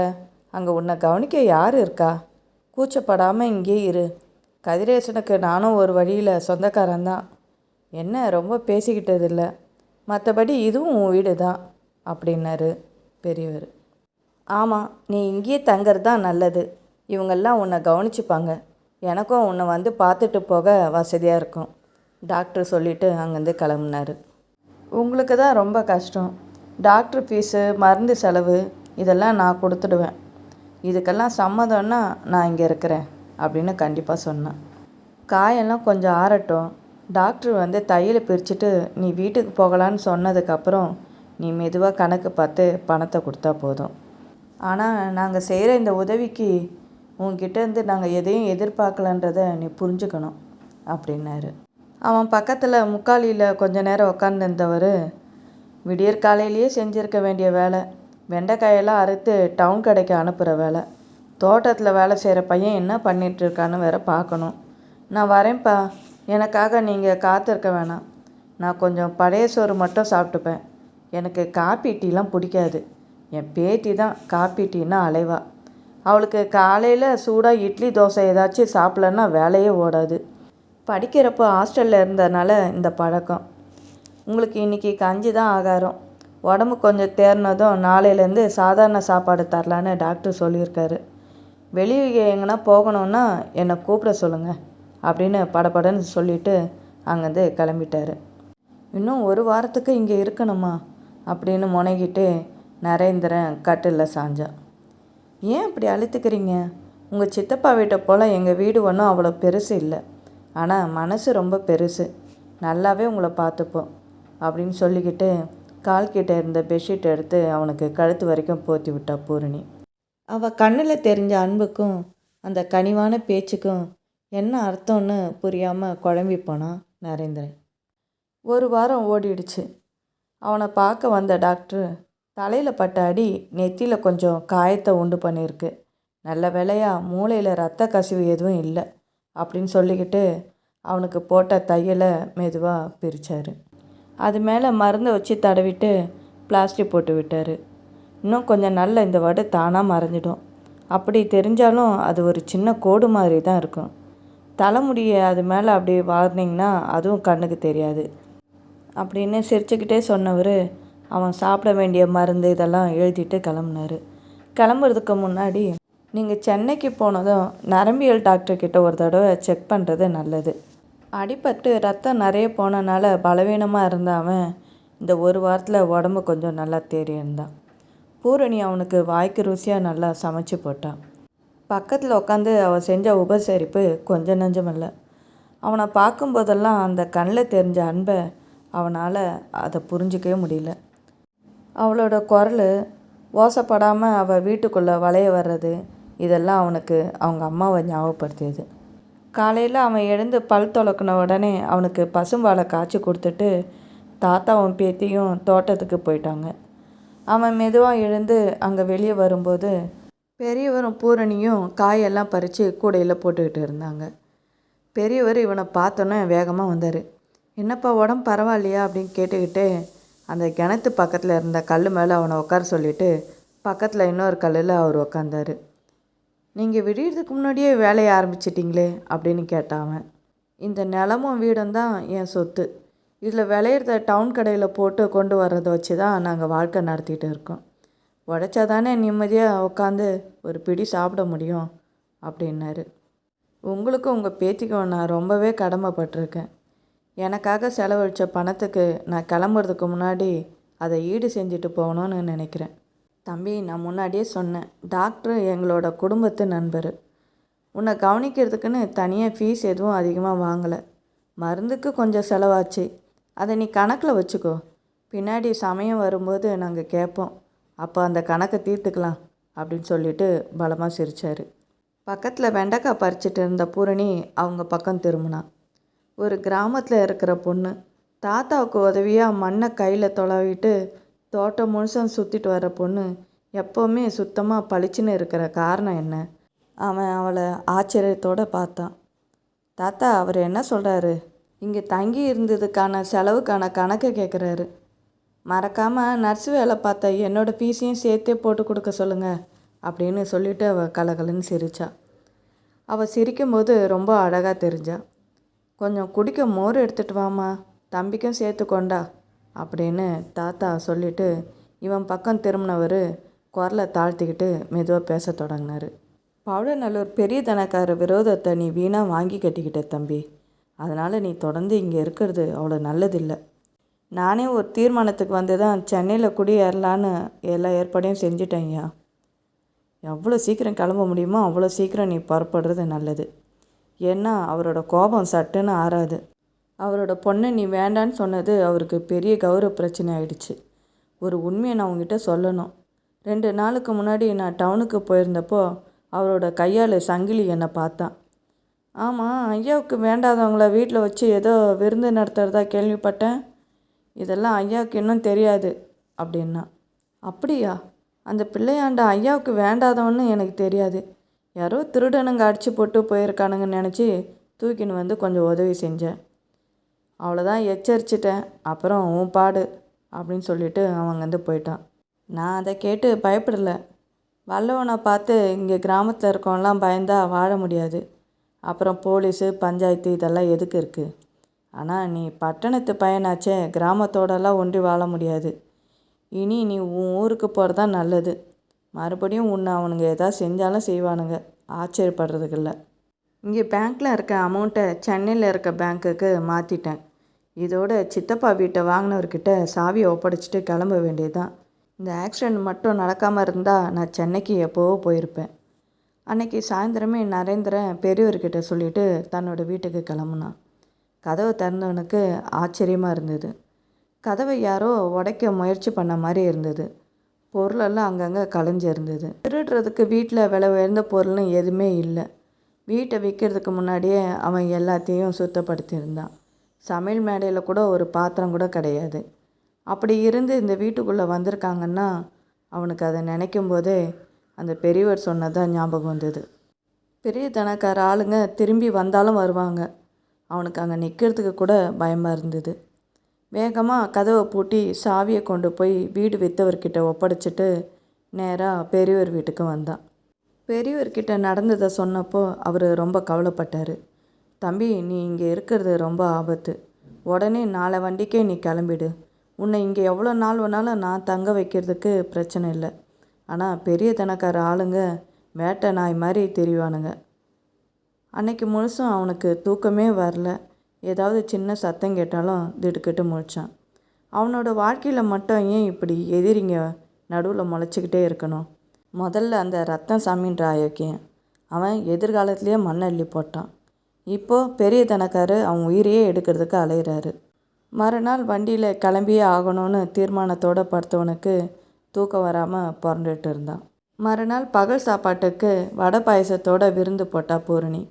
அங்கே உன்னை கவனிக்க யார் இருக்கா? கூச்சப்படாமல் இங்கே இரு, கதிரேசனுக்கு நானும் ஒரு வழியில் சொந்தக்காரன்தான், என்ன ரொம்ப பேசிக்கிட்டது இல்லை, மற்றபடி இதுவும் உன் வீடு தான் அப்படின்னாரு பெரியவர். ஆமாம், நீ இங்கேயே தங்கிறது தான் நல்லது, இவங்கெல்லாம் உன்னை கவனிச்சுப்பாங்க, எனக்கும் உன்னை வந்து பார்த்துட்டு போக வசதியாக இருக்கும் டாக்டர் சொல்லிவிட்டு அங்கேருந்து கிளம்புனார். உங்களுக்கு தான் ரொம்ப கஷ்டம், டாக்டர் ஃபீஸு மருந்து செலவு இதெல்லாம் நான் கொடுத்துடுவேன், இதுக்கெல்லாம் சம்மதம்னா நான் இங்கே இருக்கிறேன் அப்படின்னு கண்டிப்பாக சொன்னேன். காயெல்லாம் கொஞ்சம் ஆறட்டும், டாக்டர் வந்து தையலை பிரிச்சுட்டு நீ வீட்டுக்கு போகலான்னு சொன்னதுக்கப்புறம் நீ மெதுவாக கணக்கு பார்த்து பணத்தை கொடுத்தா போதும், ஆனால் நாங்கள் செய்கிற இந்த உதவிக்கு உங்ககிட்டேருந்து நாங்கள் எதையும் எதிர்பார்க்கலன்றதை நீ புரிஞ்சுக்கணும் அப்படின்னாரு. அவன் பக்கத்தில் முக்காலியில் கொஞ்ச நேரம் உட்காந்துருந்தவர், விடியற் காலையிலேயே செஞ்சுருக்க வேண்டிய வேலை, வெண்டைக்காயெல்லாம் அறுத்து டவுன் கடைக்கு அனுப்புகிற வேலை, தோட்டத்தில் வேலை செய்கிற பையன் என்ன பண்ணிகிட்ருக்கான்னு வேற பார்க்கணும், நான் வரேன்ப்பா, எனக்காக நீங்கள் காத்திருக்க வேணாம், நான் கொஞ்சம் பழைய சோறு மட்டும் சாப்பிட்டுப்பேன், எனக்கு காப்பி டீலாம் பிடிக்காது, என் பேத்தி தான் காப்பி டீன்னா அலைவா, அவளுக்கு காலையில் சூடாக இட்லி தோசை ஏதாச்சும் சாப்பிட்லன்னா வேலையே ஓடாது, படிக்கிறப்போ ஹாஸ்டலில் இருந்ததுனால இந்த பழக்கம், உங்களுக்கு இன்றைக்கி கஞ்சி தான் ஆகாரம், உடம்பு கொஞ்சம் தேர்னதும் நாளையிலேருந்து சாதாரண சாப்பாடு தரலான்னு டாக்டர் சொல்லியிருக்காரு, வெளியே எங்கன்னா போகணுன்னா என்னை கூப்பிட சொல்லுங்கள் அப்படின்னு படபடன்னு சொல்லிவிட்டு அங்கேருந்து கிளம்பிட்டார். இன்னும் 1 வாரத்துக்கு இங்கே இருக்கணுமா அப்படின்னு முனகிட்டு நரேந்திரன் கட்டிலில் சாஞ்சான். ஏன் இப்படி அழுத்துக்கிறீங்க? உங்கள் சித்தப்பா வீட்டை போல் எங்கள் வீடு ஒன்றும் அவ்வளோ பெருசு இல்லை. ஆனால் மனசு ரொம்ப பெருசு. நல்லாவே உங்களை பார்த்துப்போம் அப்படின்னு சொல்லிக்கிட்டு கால்கிட்ட இருந்த பெட்ஷீட் எடுத்து அவனுக்கு கழுத்து வரைக்கும் போற்றி விட்டா பூரணி. அவள் கண்ணில் தெரிஞ்ச அன்புக்கும் அந்த கனிவான பேச்சுக்கும் என்ன அர்த்தம்னு புரியாமல் குழம்பி போனான் நரேந்திரன். ஒரு வாரம் ஓடிடுச்சு. அவனை பார்க்க வந்த டாக்டர், தலையில் பட்ட அடி நெத்தியில் கொஞ்சம் காயத்தை உண்டு பண்ணியிருக்கு, நல்ல வேளையாக மூளையில் ரத்த கசிவு எதுவும் இல்லை அப்படின்னு சொல்லிக்கிட்டு அவனுக்கு போட்ட தையலை மெதுவாக பிரித்தார். அது மேலே மருந்தை வச்சு தடவிட்டு பிளாஸ்டிக் போட்டு விட்டார். இன்னும் கொஞ்சம் நாள் இந்த வடு தானாக மறைஞ்சிடும். அப்படி தெரிஞ்சாலும் அது ஒரு சின்ன கோடு மாதிரி தான் இருக்கும். தலைமுடியை அது மேலே அப்படி வாரினீங்கன்னா அதுவும் கண்ணுக்கு தெரியாது அப்படின்னு சிரிச்சுக்கிட்டே சொன்னவர் அவன் சாப்பிட வேண்டிய மருந்து இதெல்லாம் எழுதிட்டு கிளம்புனார். கிளம்புறதுக்கு முன்னாடி, நீங்கள் சென்னைக்கு போனதும் நரம்பியல் டாக்டர்கிட்ட ஒரு தடவை செக் பண்ணுறது நல்லது. அடிபட்டு ரத்தம் நிறைய போனனால பலவீனமாக இருந்தாவன் இந்த ஒரு வாரத்தில் உடம்பு கொஞ்சம் நல்லா தேறியிருந்தான். பூரணி அவனுக்கு வாய்க்கு ருசியாக நல்லா சமைச்சு போட்டான். பக்கத்தில் உட்காந்து அவள் செஞ்ச உபசரிப்பு கொஞ்சம் நஞ்சமில்லை. அவனை பார்க்கும்போதெல்லாம் அந்த கண்ணில் தெரிஞ்ச அன்பை அவனால் அதை புரிஞ்சிக்கவே முடியல. அவளோட குரல் ஓசைப்படாமல் அவள் வீட்டுக்குள்ளே வளைய வர்றது இதெல்லாம் அவனுக்கு அவங்க அம்மாவை ஞாபகப்படுத்தியது. காலையில் அவன் எழுந்து பல் துலக்கின உடனே அவனுக்கு பசும்பாலை காய்ச்சி கொடுத்துட்டு தாத்தாவும் பேத்தியும் தோட்டத்துக்கு போயிட்டாங்க. அவன் மெதுவாக எழுந்து அங்கே வெளியே வரும்போது பெரியவரும் பூரணியும் காயெல்லாம் பறித்து கூடையில் போட்டுக்கிட்டு இருந்தாங்க. பெரியவர் இவனை பார்த்தோன்னே வேகமாக வந்தார். என்னப்பா, உடம்பு பரவாயில்லையா அப்படின்னு கேட்டுக்கிட்டு அந்த கிணத்து பக்கத்தில் இருந்த கல் மேலே அவனை உட்கார சொல்லிவிட்டு பக்கத்தில் இன்னொரு கல்லில் அவர் உக்காந்தார். நீங்கள் விடியறதுக்கு முன்னாடியே வேலையை ஆரம்பிச்சிட்டிங்களே அப்படின்னு கேட்டான். இந்த நிலமும் வீடும் தான் என் சொத்து. இதில் விளையிறத டவுன் கடையில் போட்டு கொண்டு வர்றதை வச்சு தான் நாங்கள் வாழ்க்கை நடத்திட்டு இருக்கோம். உழைச்சா தானே நிம்மதியாக உட்காந்து ஒரு பிடி சாப்பிட முடியும் அப்படின்னாரு. உங்களுக்கும் உங்கள் பேத்திக்கும் நான் ரொம்பவே கடமைப்பட்டிருக்கேன். எனக்காக செலவழித்த பணத்துக்கு நான் கிளம்புறதுக்கு முன்னாடி அதை ஈடு செஞ்சுட்டு போகணும்னு நினைக்கிறேன். தம்பி, நான் முன்னாடியே சொன்னேன், டாக்டர் எங்களோட குடும்பத்து நண்பர். உன்னை கவனிக்கிறதுக்குன்னு தனியாக ஃபீஸ் எதுவும் அதிகமாக வாங்கலை. மருந்துக்கு கொஞ்சம் செலவாச்சு, அதை நீ கணக்கில் வச்சுக்கோ. பின்னாடி சமயம் வரும்போது நாங்கள் கேட்போம், அப்போ அந்த கணக்கை தீர்த்துக்கலாம் அப்படின்னு சொல்லிட்டு பலமாக சிரித்தார். பக்கத்தில் வெண்டைக்காய் பறிச்சிட்டு இருந்த பூரணி அவங்க பக்கம் திரும்பினான். ஒரு கிராமத்தில் இருக்கிற பொண்ணு தாத்தாவுக்கு உதவியாக மண்ணை கையில் தொலைவிட்டு தோட்டம் முழுசும் சுற்றிட்டு வர பொண்ணு எப்போவுமே சுத்தமாக பளிச்சுன்னு இருக்கிற காரணம் என்ன? அவன் அவளை ஆச்சரியத்தோடு பார்த்தான். தாத்தா, அவர் என்ன சொல்கிறாரு? இங்கே தங்கி இருந்ததுக்கான செலவுக்கான கணக்கை கேட்குறாரு. மறக்காமல் நர்ஸு வேலை பார்த்த என்னோடய ஃபீஸையும் சேர்த்தே போட்டு கொடுக்க சொல்லுங்கள் அப்படின்னு சொல்லிவிட்டு அவள் கலகலன்னு சிரித்தா. அவள் சிரிக்கும்போது ரொம்ப அழகாக தெரிஞ்சா. கொஞ்சம் குடிக்க மோர் எடுத்துகிட்டு வாமா, தம்பிக்கும் சேர்த்து கொண்டா அப்படின்னு தாத்தா சொல்லிவிட்டு இவன் பக்கம் திரும்பினவர் குரலை தாழ்த்திக்கிட்டு மெதுவாக பேச தொடங்கினார். பவுடநல்லூர் பெரிய தனக்கார விரோதத்தை நீ வீணாக வாங்கி கட்டிக்கிட்ட தம்பி. அதனால் நீ தொடர்ந்து இங்கே இருக்கிறது அவ்வளோ நல்லதில்லை. நானே ஒரு தீர்மானத்துக்கு வந்து தான் சென்னையில் குடியேறலான்னு எல்லா ஏற்பாடையும் செஞ்சிட்டேங்கய்யா. எவ்வளோ சீக்கிரம் கிளம்ப முடியுமோ அவ்வளோ சீக்கிரம் நீ புறப்படுறது நல்லது. ஏன்னா அவரோட கோபம் சட்டுன்னு ஆறாது. அவரோட பொண்ணை நீ வேண்டான்னு சொன்னது அவருக்கு பெரிய கௌரவ பிரச்சனை ஆயிடுச்சு. ஒரு உண்மையை நான் உங்ககிட்ட சொல்லணும். 2 நாளுக்கு முன்னாடி நான் டவுனுக்கு போயிருந்தப்போ அவரோட கையால் சங்கிலி என்னை பார்த்தான். ஆமாம், ஐயாவுக்கு வேண்டாதவங்கள வீட்டில் வச்சு ஏதோ விருந்து நடத்துகிறதா கேள்விப்பட்டேன். இதெல்லாம் ஐயாவுக்கு இன்னும் தெரியாது அப்படின்னா. அப்படியா? அந்த பிள்ளையாண்ட ஐயாவுக்கு வேண்டாதவன்னு எனக்கு தெரியாது. யாரோ திருடனுங்க அடித்து போட்டு போயிருக்கானுங்கன்னு நினச்சி தூக்கின்னு வந்து கொஞ்சம் உதவி செஞ்சேன். அவ்வளோதான், எச்சரிச்சிட்டேன். அப்புறம் உன் பாடு அப்படின்னு சொல்லிட்டு அவன் வந்து போயிட்டான். நான் அதை கேட்டு பயப்படலை. வல்லவனை பார்த்து இங்கே கிராமத்தில் இருக்கவங்களாம் பயந்தா வாழ முடியாது. அப்புறம் போலீஸு பஞ்சாயத்து இதெல்லாம் எதுக்கு இருக்குது? ஆனால் நீ பட்டணத்து பையனாச்சே, கிராமத்தோடலாம் ஒன்றி வாழ முடியாது. இனி நீ உன் ஊருக்கு போகிறது தான் நல்லது. மறுபடியும் உன்னை அவனுங்க எதாவது செஞ்சாலும் செய்வானுங்க, ஆச்சரியப்படுறதுக்கு இல்லை. இங்கே பேங்க்கில் இருக்க அமௌண்ட்டை சென்னையில் இருக்க பேங்க்குக்கு மாற்றிட்டேன். இதோட சித்தப்பா வீட்டை வாங்கினவர்கிட்ட சாவியை ஒப்படைச்சிட்டு கிளம்ப வேண்டியது தான். இந்த ஆக்சிடெண்ட் மட்டும் நடக்காமல் இருந்தால் நான் சென்னைக்கு எப்போவோ போயிருப்பேன். அன்னைக்கு சாயந்தரமே நரேந்திரன் பெரியவர்கிட்ட சொல்லிவிட்டு தன்னோட வீட்டுக்கு கிளம்புனான். கதவை திறந்தவனுக்கு ஆச்சரியமாக இருந்தது. கதவை யாரோ உடைக்க முயற்சி பண்ண மாதிரி இருந்தது. பொருளெல்லாம் அங்கங்கே கலைஞ்சி இருந்தது. திருடுறதுக்கு வீட்டில் விலை உயர்ந்த பொருள்னு எதுவுமே இல்லை. வீட்டை விற்கிறதுக்கு முன்னாடியே அவன் எல்லாத்தையும் சுத்தப்படுத்தியிருந்தான். சமையல் மேடையில் கூட ஒரு பாத்திரம் கூட கிடையாது. அப்படி இருந்து இந்த வீட்டுக்குள்ளே வந்திருக்காங்கன்னா அவனுக்கு அதை நினைக்கும் போதே அந்த பெரியவர் சொன்னதான் ஞாபகம் வந்தது. பெரிய தனக்கார ஆளுங்க திரும்பி வந்தாலும் வருவாங்க. அவனுக்கு அங்கே நிற்கிறதுக்கு கூட பயமாக இருந்தது. வேகமாக கதவை பூட்டி சாவியை கொண்டு போய் வீடு விற்றவர்கிட்ட ஒப்படைச்சிட்டு நேராக பெரியவர் வீட்டுக்கு வந்தான். பெரியவர்கிட்ட நடந்ததை சொன்னப்போ அவர் ரொம்ப கவலைப்பட்டார். தம்பி, நீ இங்கே இருக்கிறது ரொம்ப ஆபத்து. உடனே நாளை வண்டிக்கே நீ கிளம்பிடு. உன்னை இங்கே எவ்வளோ நாள் வேணாலும் நான் தங்க வைக்கிறதுக்கு பிரச்சனை இல்லை. ஆனால் பெரிய தனக்கார ஆளுங்க வேட்டை நாய் மாதிரி தெரிவானுங்க. அன்னைக்கு முழுசும் அவனுக்கு தூக்கமே வரல. ஏதாவது சின்ன சத்தம் கேட்டாலும் திடுக்கிட்டு முழிச்சான். அவனோட வாழ்க்கையில் மட்டும் ஏன் இப்படி எதிரிங்க நடுவில் முளைச்சிக்கிட்டே இருக்கணும்? முதல்ல அந்த ரத்தன் சாமின்ற அயோக்கியன் அவன் எதிர்காலத்துலேயே மண்ணள்ளி போட்டான். இப்போது பெரிய தனக்காரு அவன் உயிரையே எடுக்கிறதுக்கு அலையிறாரு. மறுநாள் வண்டியில் கிளம்பியே ஆகணும்னு தீர்மானத்தோடு படுத்தவனுக்கு தூக்கம் வராமல் புரண்டுட்டு இருந்தான். மறுநாள் பகல் சாப்பாட்டுக்கு வடை பாயசத்தோடு விருந்து போட்டா பூரணி.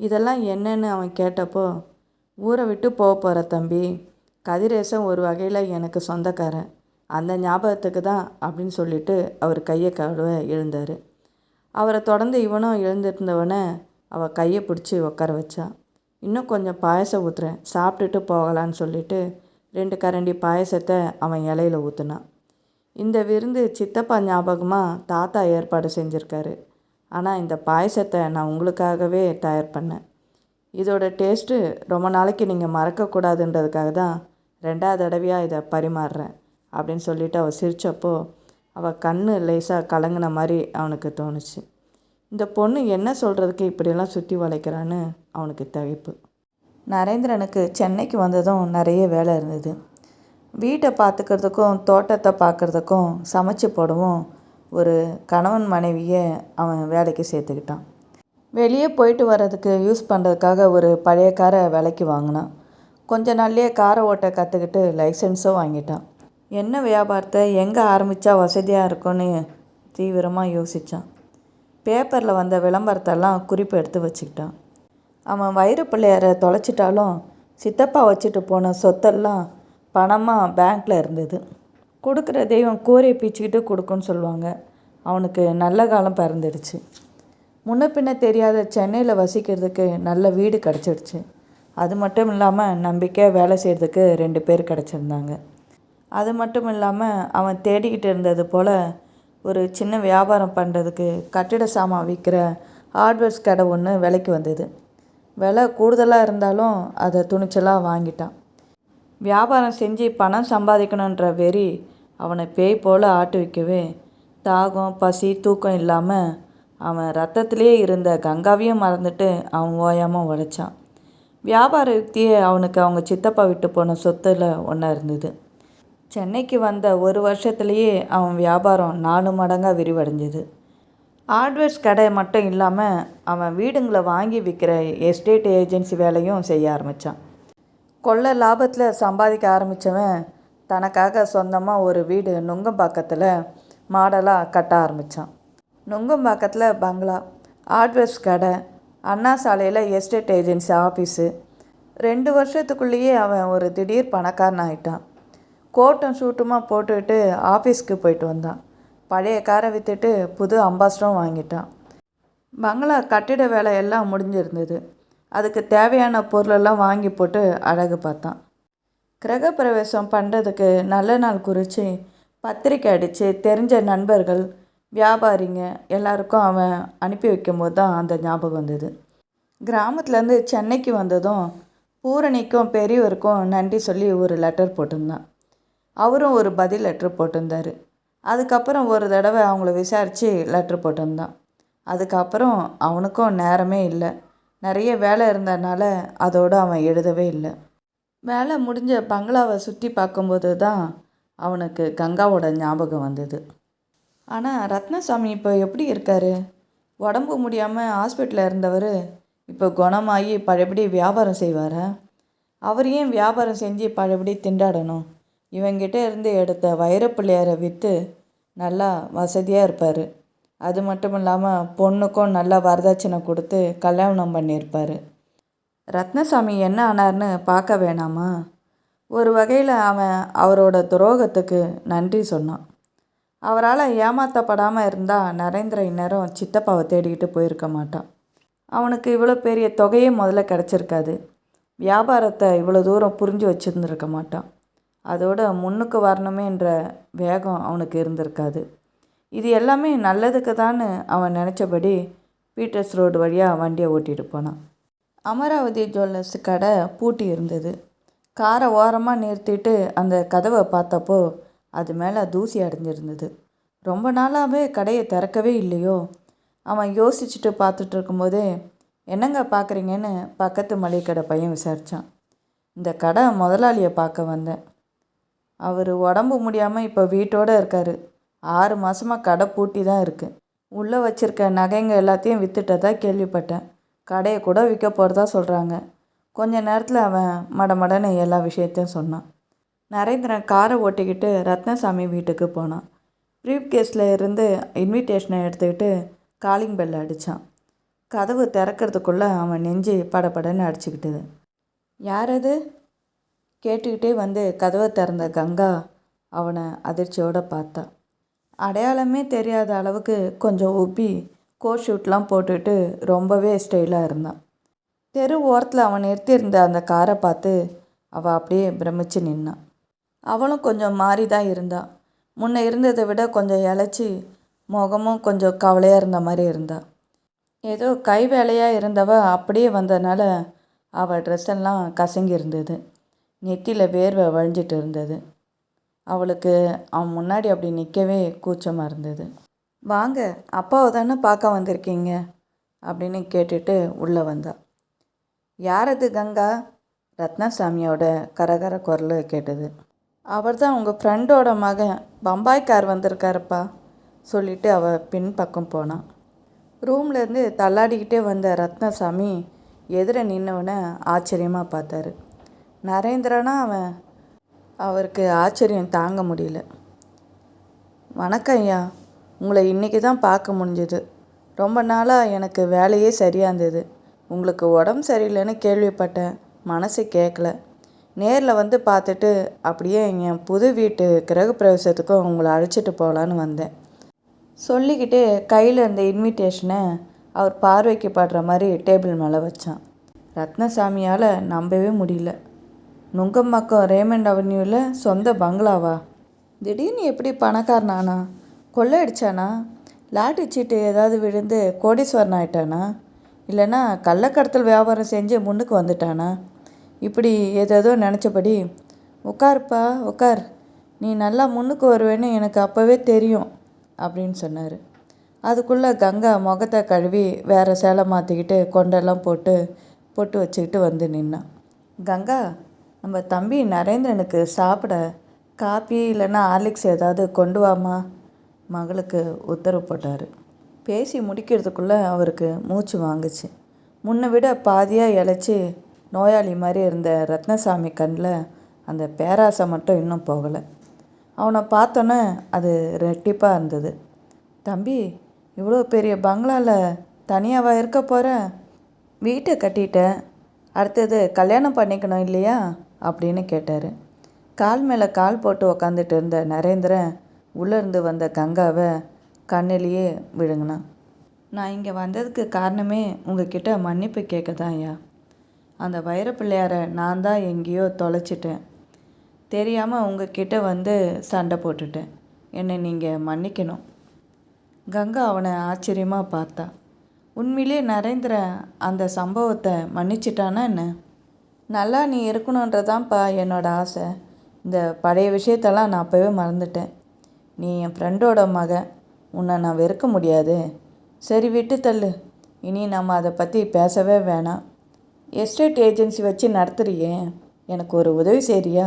இதெல்லாம் என்னன்னு அவன் கேட்டப்போ, ஊரை விட்டு போகிற தம்பி, கதிரேசன் ஒரு வகையில் எனக்கு சொந்தக்காரன், அந்த ஞாபகத்துக்கு தான் அப்படின்னு சொல்லிட்டு அவர் கையை கழுவ எழுந்தார். அவரை தொடர்ந்து இவனும் எழுந்திருந்தவனை அவள் கையை பிடிச்சி உட்கார வச்சான். இன்னும் கொஞ்சம் பாயசம் ஊற்றுறேன், சாப்பிட்டுட்டு போகலான்னு சொல்லிட்டு 2 கரண்டி பாயசத்தை அவன் இலையில் ஊற்றுனான். இந்த விருந்து சித்தப்பா ஞாபகமாக தாத்தா ஏற்பாடு செஞ்சுருக்காரு. ஆனால் இந்த பாயசத்தை நான் உங்களுக்காகவே தயார் பண்ணேன். இதோட டேஸ்ட்டு ரொம்ப நாளைக்கு நீங்கள் மறக்கக்கூடாதுன்றதுக்காக தான் 2வது தடவையாக இதை பரிமாறுறேன் அப்படின்னு சொல்லிவிட்டு அவள் சிரித்தப்போ அவள் கண் லேசாக கலங்கின மாதிரி அவனுக்கு தோணுச்சு. இந்த பொண்ணு என்ன சொல்கிறதுக்கு இப்படியெல்லாம் சுற்றி வளைக்கிறான்னு அவனுக்கு தவிப்பு. நரேந்திரனுக்கு சென்னைக்கு வந்ததும் நிறைய வேலை இருந்தது. வீட்டை பார்த்துக்கிறதுக்கும் தோட்டத்தை பார்க்குறதுக்கும் சமைச்சு போடவும் ஒரு கணவன் மனைவியை அவன் வேலைக்கு சேர்த்துக்கிட்டான். வெளியே போயிட்டு வர்றதுக்கு யூஸ் பண்ணுறதுக்காக ஒரு பழைய காரை விலைக்கு வாங்கினான். கொஞ்ச நாள்லேயே காரை ஓட்ட கற்றுக்கிட்டு லைசன்ஸும் வாங்கிட்டான். என்ன வியாபாரத்தை எங்கே ஆரம்பித்தா வசதியாக இருக்கும்னு தீவிரமாக யோசித்தான். பேப்பரில் வந்த விளம்பரத்தெல்லாம் குறிப்பு எடுத்து வச்சுக்கிட்டான். அவன் வயிறு பிள்ளையாரை தொலைச்சிட்டாலும் சித்தப்பா வச்சுட்டு போன சொத்தெல்லாம் பணமாக பேங்க்கில் இருந்தது. கொடுக்குற தெய்வம் கூரையை பீச்சிக்கிட்டு கொடுக்குன்னு சொல்லுவாங்க. அவனுக்கு நல்ல காலம் பிறந்துடுச்சு. முன்ன பின்ன தெரியாத சென்னையில் வசிக்கிறதுக்கு நல்ல வீடு கிடச்சிடுச்சு. அது மட்டும் இல்லாமல் நம்பிக்கையாக வேலை செய்கிறதுக்கு 2 பேர் கிடச்சிருந்தாங்க. அது மட்டும் இல்லாமல் அவன் தேடிக்கிட்டு இருந்தது போல் ஒரு சின்ன வியாபாரம் பண்ணுறதுக்கு கட்டிட சாமான் விற்கிற ஹார்ட்வேர்ஸ் கடை ஒன்று விலைக்கு வந்தது. விலை கூடுதலாக இருந்தாலும் அதை துணிச்சலாக வாங்கிட்டான். வியாபாரம் செஞ்சு பணம் சம்பாதிக்கணுன்ற வெறி அவனை பேய் போல் ஆட்டு வைக்கவே தாகம் பசி தூக்கம் இல்லாமல் அவன் ரத்தத்திலே இருந்த கங்காவையும் மறந்துட்டு அவன் ஓயாமல் உழைச்சான். வியாபார யுக்தியே அவனுக்கு அவங்க சித்தப்பா விட்டு போன சொத்தில் ஒன்றா இருந்தது. சென்னைக்கு வந்த 1 வருஷத்துலேயே அவன் வியாபாரம் 4 மடங்காக விரிவடைஞ்சது. ஹார்ட்வேர்ஸ் கடை மட்டும் இல்லாமல் அவன் வீடுங்களை வாங்கி விற்கிற எஸ்டேட் ஏஜென்சி வேலையும் செய்ய ஆரம்பித்தான். கொள்ள லாபத்தில் சம்பாதிக்க ஆரம்பித்தவன் தனக்காக சொந்தமாக ஒரு வீடு நுங்கம்பாக்கத்தில் மாடலாக கட்ட ஆரம்பித்தான். நுங்கம்பாக்கத்தில் பங்களா, ஹார்ட்வேர்ஸ் கடை, அண்ணா சாலையில் எஸ்டேட் ஏஜென்சி ஆஃபீஸு. 2 வருஷத்துக்குள்ளேயே அவன் ஒரு திடீர் பணக்காரன் ஆகிட்டான். கோட்டும் சூட்டுமா போட்டுக்கிட்டு ஆஃபீஸ்க்கு போயிட்டு வந்தான். பழைய காரை விற்றுட்டு புது அம்பாஸ்டரும் வாங்கிட்டான். பங்களா கட்டிட வேலை எல்லாம் முடிஞ்சிருந்தது. அதுக்கு தேவையான பொருளெல்லாம் வாங்கி போட்டு அழகு பார்த்தான். கிரகப்பிரவேசம் பண்ணுறதுக்கு நல்ல நாள் குறித்து பத்திரிக்கை அடித்து தெரிஞ்ச நண்பர்கள் வியாபாரிங்க எல்லாருக்கும் அவன் அனுப்பி வைக்கும்போது தான் அந்த ஞாபகம் வந்தது. கிராமத்துலேருந்து சென்னைக்கு வந்ததும் பூரணிக்கும் பெரியவருக்கும் நன்றி சொல்லி ஒரு லெட்டர் போட்டிருந்தான். அவரும் ஒரு பதில் லெட்ரு போட்டிருந்தார். அதுக்கப்புறம் ஒரு தடவை அவங்கள விசாரித்து லெட்ரு போட்டிருந்தான். அதுக்கப்புறம் அவனுக்கும் நேரமே இல்லை. நிறைய வேலை இருந்ததுனால அதோடு அவன் எழுதவே இல்லை. வேலை முடிஞ்ச பங்களாவை சுற்றி பார்க்கும்போது தான் அவனுக்கு கங்காவோட ஞாபகம் வந்தது. ஆனால் ரத்னசாமி இப்போ எப்படி இருக்கார்? உடம்பு முடியாமல் ஹாஸ்பிட்டலில் இருந்தவர் இப்போ குணமாகி பழையபடி வியாபாரம் செய்வாரா? அவர் ஏன் வியாபாரம் செஞ்சு பழையபடி திண்டாடணும்? இவங்கிட்ட இருந்து எடுத்த வைரப்பிள்ளையாரை விற்று நல்லா வசதியாக இருப்பார். அது மட்டும் இல்லாமல் பொண்ணுக்கும் நல்லா வரதட்சணை கொடுத்து கல்யாணம் பண்ணியிருப்பார். ரத்னசாமி என்ன ஆனார்னு பார்க்க வேணாமா? ஒரு வகையில் அவன் அவரோட துரோகத்துக்கு நன்றி சொன்னான். அவரால் ஏமாற்றப்படாமல் இருந்தால் நரேந்திர இந்நேரம் சித்தப்பாவை தேடிக்கிட்டு போயிருக்க மாட்டான். அவனுக்கு இவ்வளோ பெரிய தொகையே முதல்ல கிடச்சிருக்காது. வியாபாரத்தை இவ்வளோ தூரம் புரிஞ்சு வச்சுருந்துருக்க மாட்டான். அதோட முன்னுக்கு வரணுமேன்ற வேகம் அவனுக்கு இருந்திருக்காது. இது எல்லாமே நல்லதுக்கு தான் அவன் நினச்சபடி பீட்டர்ஸ் ரோடு வழியாக வண்டியை ஓட்டிகிட்டு போனான். அமராவதி ஜுவல்லர்ஸ் கடை பூட்டி இருந்தது. காரை ஓரமாக நிறுத்திட்டு அந்த கதவை பார்த்தப்போ அது மேலே தூசி அடைஞ்சிருந்தது. ரொம்ப நாளாகவே கடையை திறக்கவே இல்லையோ? அவன் யோசிச்சுட்டு பார்த்துட்டு இருக்கும்போதே, என்னங்க பார்க்குறீங்கன்னு பக்கத்து மளிகை கடை பையன் விசாரித்தான். இந்த கடை முதலாளியை பார்க்க வந்தேன். அவர் உடம்பு முடியாமல் இப்போ வீட்டோடு இருக்கார். 6 மாதமாக கடை பூட்டி தான் இருக்குது. உள்ளே வச்சுருக்க நகைங்க எல்லாத்தையும் விற்றுட்டதா கேள்விப்பட்டேன். கடையை கூட விற்க போகிறதா சொல்கிறாங்க. கொஞ்ச நேரத்தில் அவன் மடமடன்னு எல்லா விஷயத்தையும் சொன்னான். நரேந்திரன் காரை ஓட்டிக்கிட்டு ரத்னசாமி வீட்டுக்கு போனான். ப்ரீஃப் கேஸில் இருந்து இன்விடேஷனை எடுத்துக்கிட்டு காலிங் பெல் அடித்தான். கதவு திறக்கிறதுக்குள்ளே அவன் நெஞ்சு படபடன்னு அடிச்சுக்கிட்டுது. யார் அது? கேட்டுக்கிட்டே வந்து கதவை திறந்த கங்கா அவனை அதிர்ச்சியோடு பார்த்தா. அடையாளமே தெரியாத அளவுக்கு கொஞ்சம் உப்பி கோட் ஷூட்லாம் போட்டுட்டு ரொம்பவே ஸ்டைலாக இருந்தான். தெரு ஓரத்தில் அவன் நிறுத்தியிருந்த அந்த காரை பார்த்து அவள் அப்படியே பிரமிச்சு நின்னான். அவளும் கொஞ்சம் மாறி தான் இருந்தாள். முன்னே இருந்ததை விட கொஞ்சம் இழைச்சி முகமும் கொஞ்சம் கவலையாக இருந்த மாதிரி இருந்தாள். ஏதோ கை வேலையாக இருந்தவ அப்படியே வந்ததுனால அவள் ட்ரெஸ்ஸெல்லாம் கசங்கி இருந்தது. நெத்தியில் வேர்வை வழிஞ்சிட்டு இருந்தது. அவளுக்கு அவன் முன்னாடி அப்படி நிற்கவே கூச்சமாக இருந்தது. வாங்க, அப்பாவை தானே பார்க்க வந்திருக்கீங்க அப்படின்னு கேட்டுட்டு உள்ளே வந்தா. யார் அது கங்கா? ரத்னசாமியோட கரகர குரல் கேட்டது. அவர் தான் உங்கள் ஃப்ரெண்டோட மகன், பம்பாய்க்கார் வந்திருக்காருப்பா சொல்லிவிட்டு அவள் பின் பக்கம் போனான். ரூம்லேருந்து தள்ளாடிக்கிட்டே வந்த ரத்னசாமி எதிர நின்னவனை ஆச்சரியமாக பார்த்தாரு. நரேந்திரனா அவன்? அவருக்கு ஆச்சரியம் தாங்க முடியல. வணக்கம் ஐயா, உங்களை இன்றைக்கி தான் பார்க்க முடிஞ்சுது. ரொம்ப நாளாக எனக்கு வேலையே சரியாக இருந்தது. உங்களுக்கு உடம்பு சரியில்லைன்னு கேள்விப்பட்டேன். மனசு கேட்கல. நேரில் வந்து பார்த்துட்டு அப்படியே என் புது வீட்டு கிரகப்பிரவேசத்துக்கும் உங்களை அழைச்சிட்டு போகலான்னு வந்தேன் சொல்லிக்கிட்டே கையில் இருந்த இன்விடேஷனை அவர் பார்வைக்கு படுற மாதிரி டேபிள் மேலே வச்சான். ரத்னசாமியால் நம்பவே முடியல. நுங்கம்பாக்கம் ரேமண்ட் அவென்யூவில் சொந்த பங்களாவா? திடீர்னு எப்படி பணக்காரனானா? கொள்ளை அடித்தானா? லாட்டரி சீட்டு ஏதாவது விழுந்து கோடீஸ்வரன் ஆயிட்டானா? இல்லைன்னா கள்ளக்கடத்தல் வியாபாரம் செஞ்சு முன்னுக்கு வந்துட்டானா? இப்படி ஏதேதோ நினச்சபடி, உட்காருப்பா உட்கார், நீ நல்லா முன்னுக்கு வருவேன்னு எனக்கு அப்போவே தெரியும் அப்படின்னு சொன்னார். அதுக்குள்ளே கங்கா முகத்தை கழுவி வேறு சேலை மாற்றிக்கிட்டு கொண்டெல்லாம் போட்டு பொட்டு வச்சுக்கிட்டு வந்து நின்னான். கங்கா, நம்ம தம்பி நரேந்திரனுக்கு சாப்பிட காப்பி இல்லைன்னா ஹார்லிக்ஸ் ஏதாவது கொண்டு வாமா மகளுக்கு உத்தரவு போட்டார். பேசி முடிக்கிறதுக்குள்ளே அவருக்கு மூச்சு வாங்குச்சு. முன்னை விட பாதியாக இழைச்சி நோயாளி மாதிரி இருந்த ரத்னசாமி கண்ணில் அந்த பேராசை மட்டும் இன்னும் போகலை. அவனை பார்த்தோன்னே அது ரெட்டிப்பாக இருந்தது. தம்பி, இவ்வளோ பெரிய பங்களாவில் தனியாவா இருக்க போகிற? வீட்டை கட்டிட்டேன், அடுத்தது கல்யாணம் பண்ணிக்கணும் இல்லையா அப்படின்னு கேட்டார். கால் மேலே கால் போட்டு உக்காந்துட்டு இருந்த நரேந்திரன் உள்ளேருந்து வந்த கங்காவை கண்ணிலேயே விழுங்கினான். நான் இங்கே வந்ததுக்கு காரணமே உங்ககிட்ட மன்னிப்பு கேட்க தான் ஐயா. அந்த வைரப்பிள்ளையாரை நான் தான் எங்கேயோ தொலைச்சிட்டேன். தெரியாமல் உங்ககிட்ட வந்து சண்டை போட்டுட்டேன். என்னை நீங்கள் மன்னிக்கணும். கங்கா அவனை ஆச்சரியமாக பார்த்தா. உண்மையிலே நரேந்திரன் அந்த சம்பவத்தை மன்னிச்சிட்டானா என்ன? நல்லா நீ இருக்கணுன்றதான்ப்பா என்னோடய ஆசை. இந்த பழைய விஷயத்தெல்லாம் நான் அப்போவே மறந்துட்டேன். நீ என் ஃப்ரெண்டோட மகன், உன்னை நான் வெறுக்க முடியாது. சரி விட்டு தள்ளு, இனி நம்ம அதை பற்றி பேசவே வேணாம். எஸ்டேட் ஏஜென்சி வச்சு நடத்துகிறியே, எனக்கு ஒரு உதவி செய்றியா?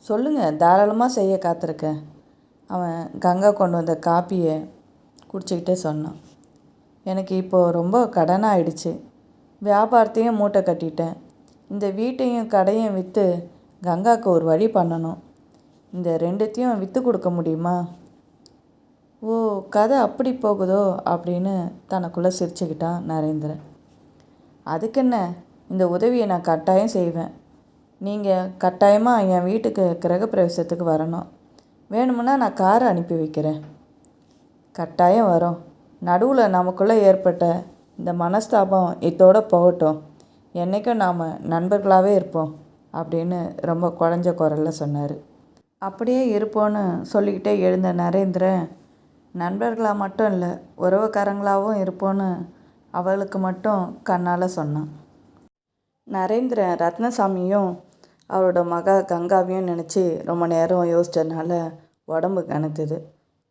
சொல்லுங்கள், தாராளமாக செய்ய காத்திருக்கேன். அவன் கங்கா கொண்டு வந்த காப்பியை குடிச்சிக்கிட்டே சொன்னான். எனக்கு இப்போது ரொம்ப கடனாக ஆயிடுச்சு. வியாபாரத்தையும் மூட்டை கட்டிட்டேன். இந்த வீட்டையும் கடையும் விற்று கங்காவுக்கு ஒரு வழி பண்ணணும். இந்த ரெண்டுத்தையும் விற்று கொடுக்க முடியுமா? ஓ, கதை அப்படி போகுதோ அப்படின்னு தனக்குள்ளே சிரிச்சுக்கிட்டான் நரேந்திரன். அதுக்கென்ன, இந்த உதவியை நான் கட்டாயம் செய்வேன். நீங்கள் கட்டாயமாக என் வீட்டுக்கு கிரகப்பிரவேசத்துக்கு வரணும். வேணுமுன்னா நான் காரை அனுப்பி வைக்கிறேன். கட்டாயம் வரோம். நடுவில் நமக்குள்ளே ஏற்பட்ட இந்த மனஸ்தாபம் இதோடு போகட்டும். என்றைக்கும் நாம் நண்பர்களாகவே இருப்போம் அப்படின்னு ரொம்ப குழஞ்ச குரலில் சொன்னார். அப்படியே இருப்போன்னு சொல்லிக்கிட்டே எழுந்த நரேந்திரன், நண்பர்களாக மட்டும் இல்லை, உறவுக்காரங்களாகவும் இருப்போன்னு அவளுக்கு மட்டும் கண்ணால் சொன்னான். நரேந்திரன் ரத்னசாமியும் அவரோட மக கங்காவையும் நினச்சி ரொம்ப நேரம் யோசித்ததுனால உடம்பு கனத்துது,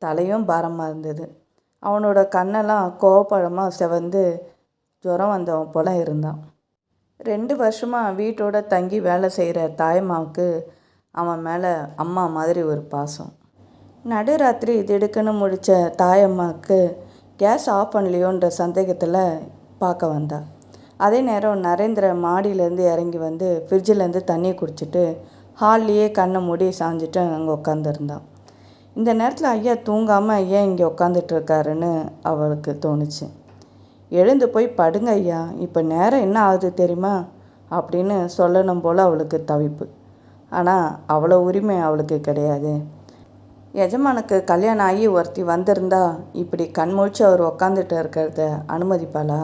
தலையும் பாரமாக இருந்தது. அவனோட கண்ணெல்லாம் கோவப்பழமாக செவந்து ஜுரம் வந்தவன் போல இருந்தான். 2 வருஷமாக வீட்டோட தங்கி வேலை செய்கிற தாயம்மாவுக்கு அவன் மேலே அம்மா மாதிரி ஒரு பாசம். நடுராத்திரி திடுக்குன்னு முடித்த தாயம்மாவுக்கு கேஸ் ஆஃப் பண்ணலையோன்ற சந்தேகத்தில் பார்க்க வந்தான். அதே நேரம் நரேந்திரன் மாடியிலேருந்து இறங்கி வந்து ஃப்ரிட்ஜிலேருந்து தண்ணியை குடிச்சிட்டு ஹால்லையே கண்ணை மூடி சாஞ்சிட்டு அங்கே உட்காந்துருந்தான். இந்த நேரத்தில் ஐயா தூங்காமல் ஏன் இங்கே உட்காந்துட்டு இருக்காருன்னு அவளுக்கு தோணுச்சு. எழுந்து போய் படுங்க ஐயா, இப்போ நேரம் என்ன ஆகுது தெரியுமா அப்படின்னு சொல்லணும் போல் அவளுக்கு தவிப்பு. ஆனால் அவ்வளோ உரிமை அவளுக்கு கிடையாது. எஜமானுக்கு கல்யாணம் ஆகி ஒருத்தி வந்திருந்தா இப்படி கண்முழிச்சு அவர் உக்காந்துட்டு இருக்கிறத அனுமதிப்பாளா?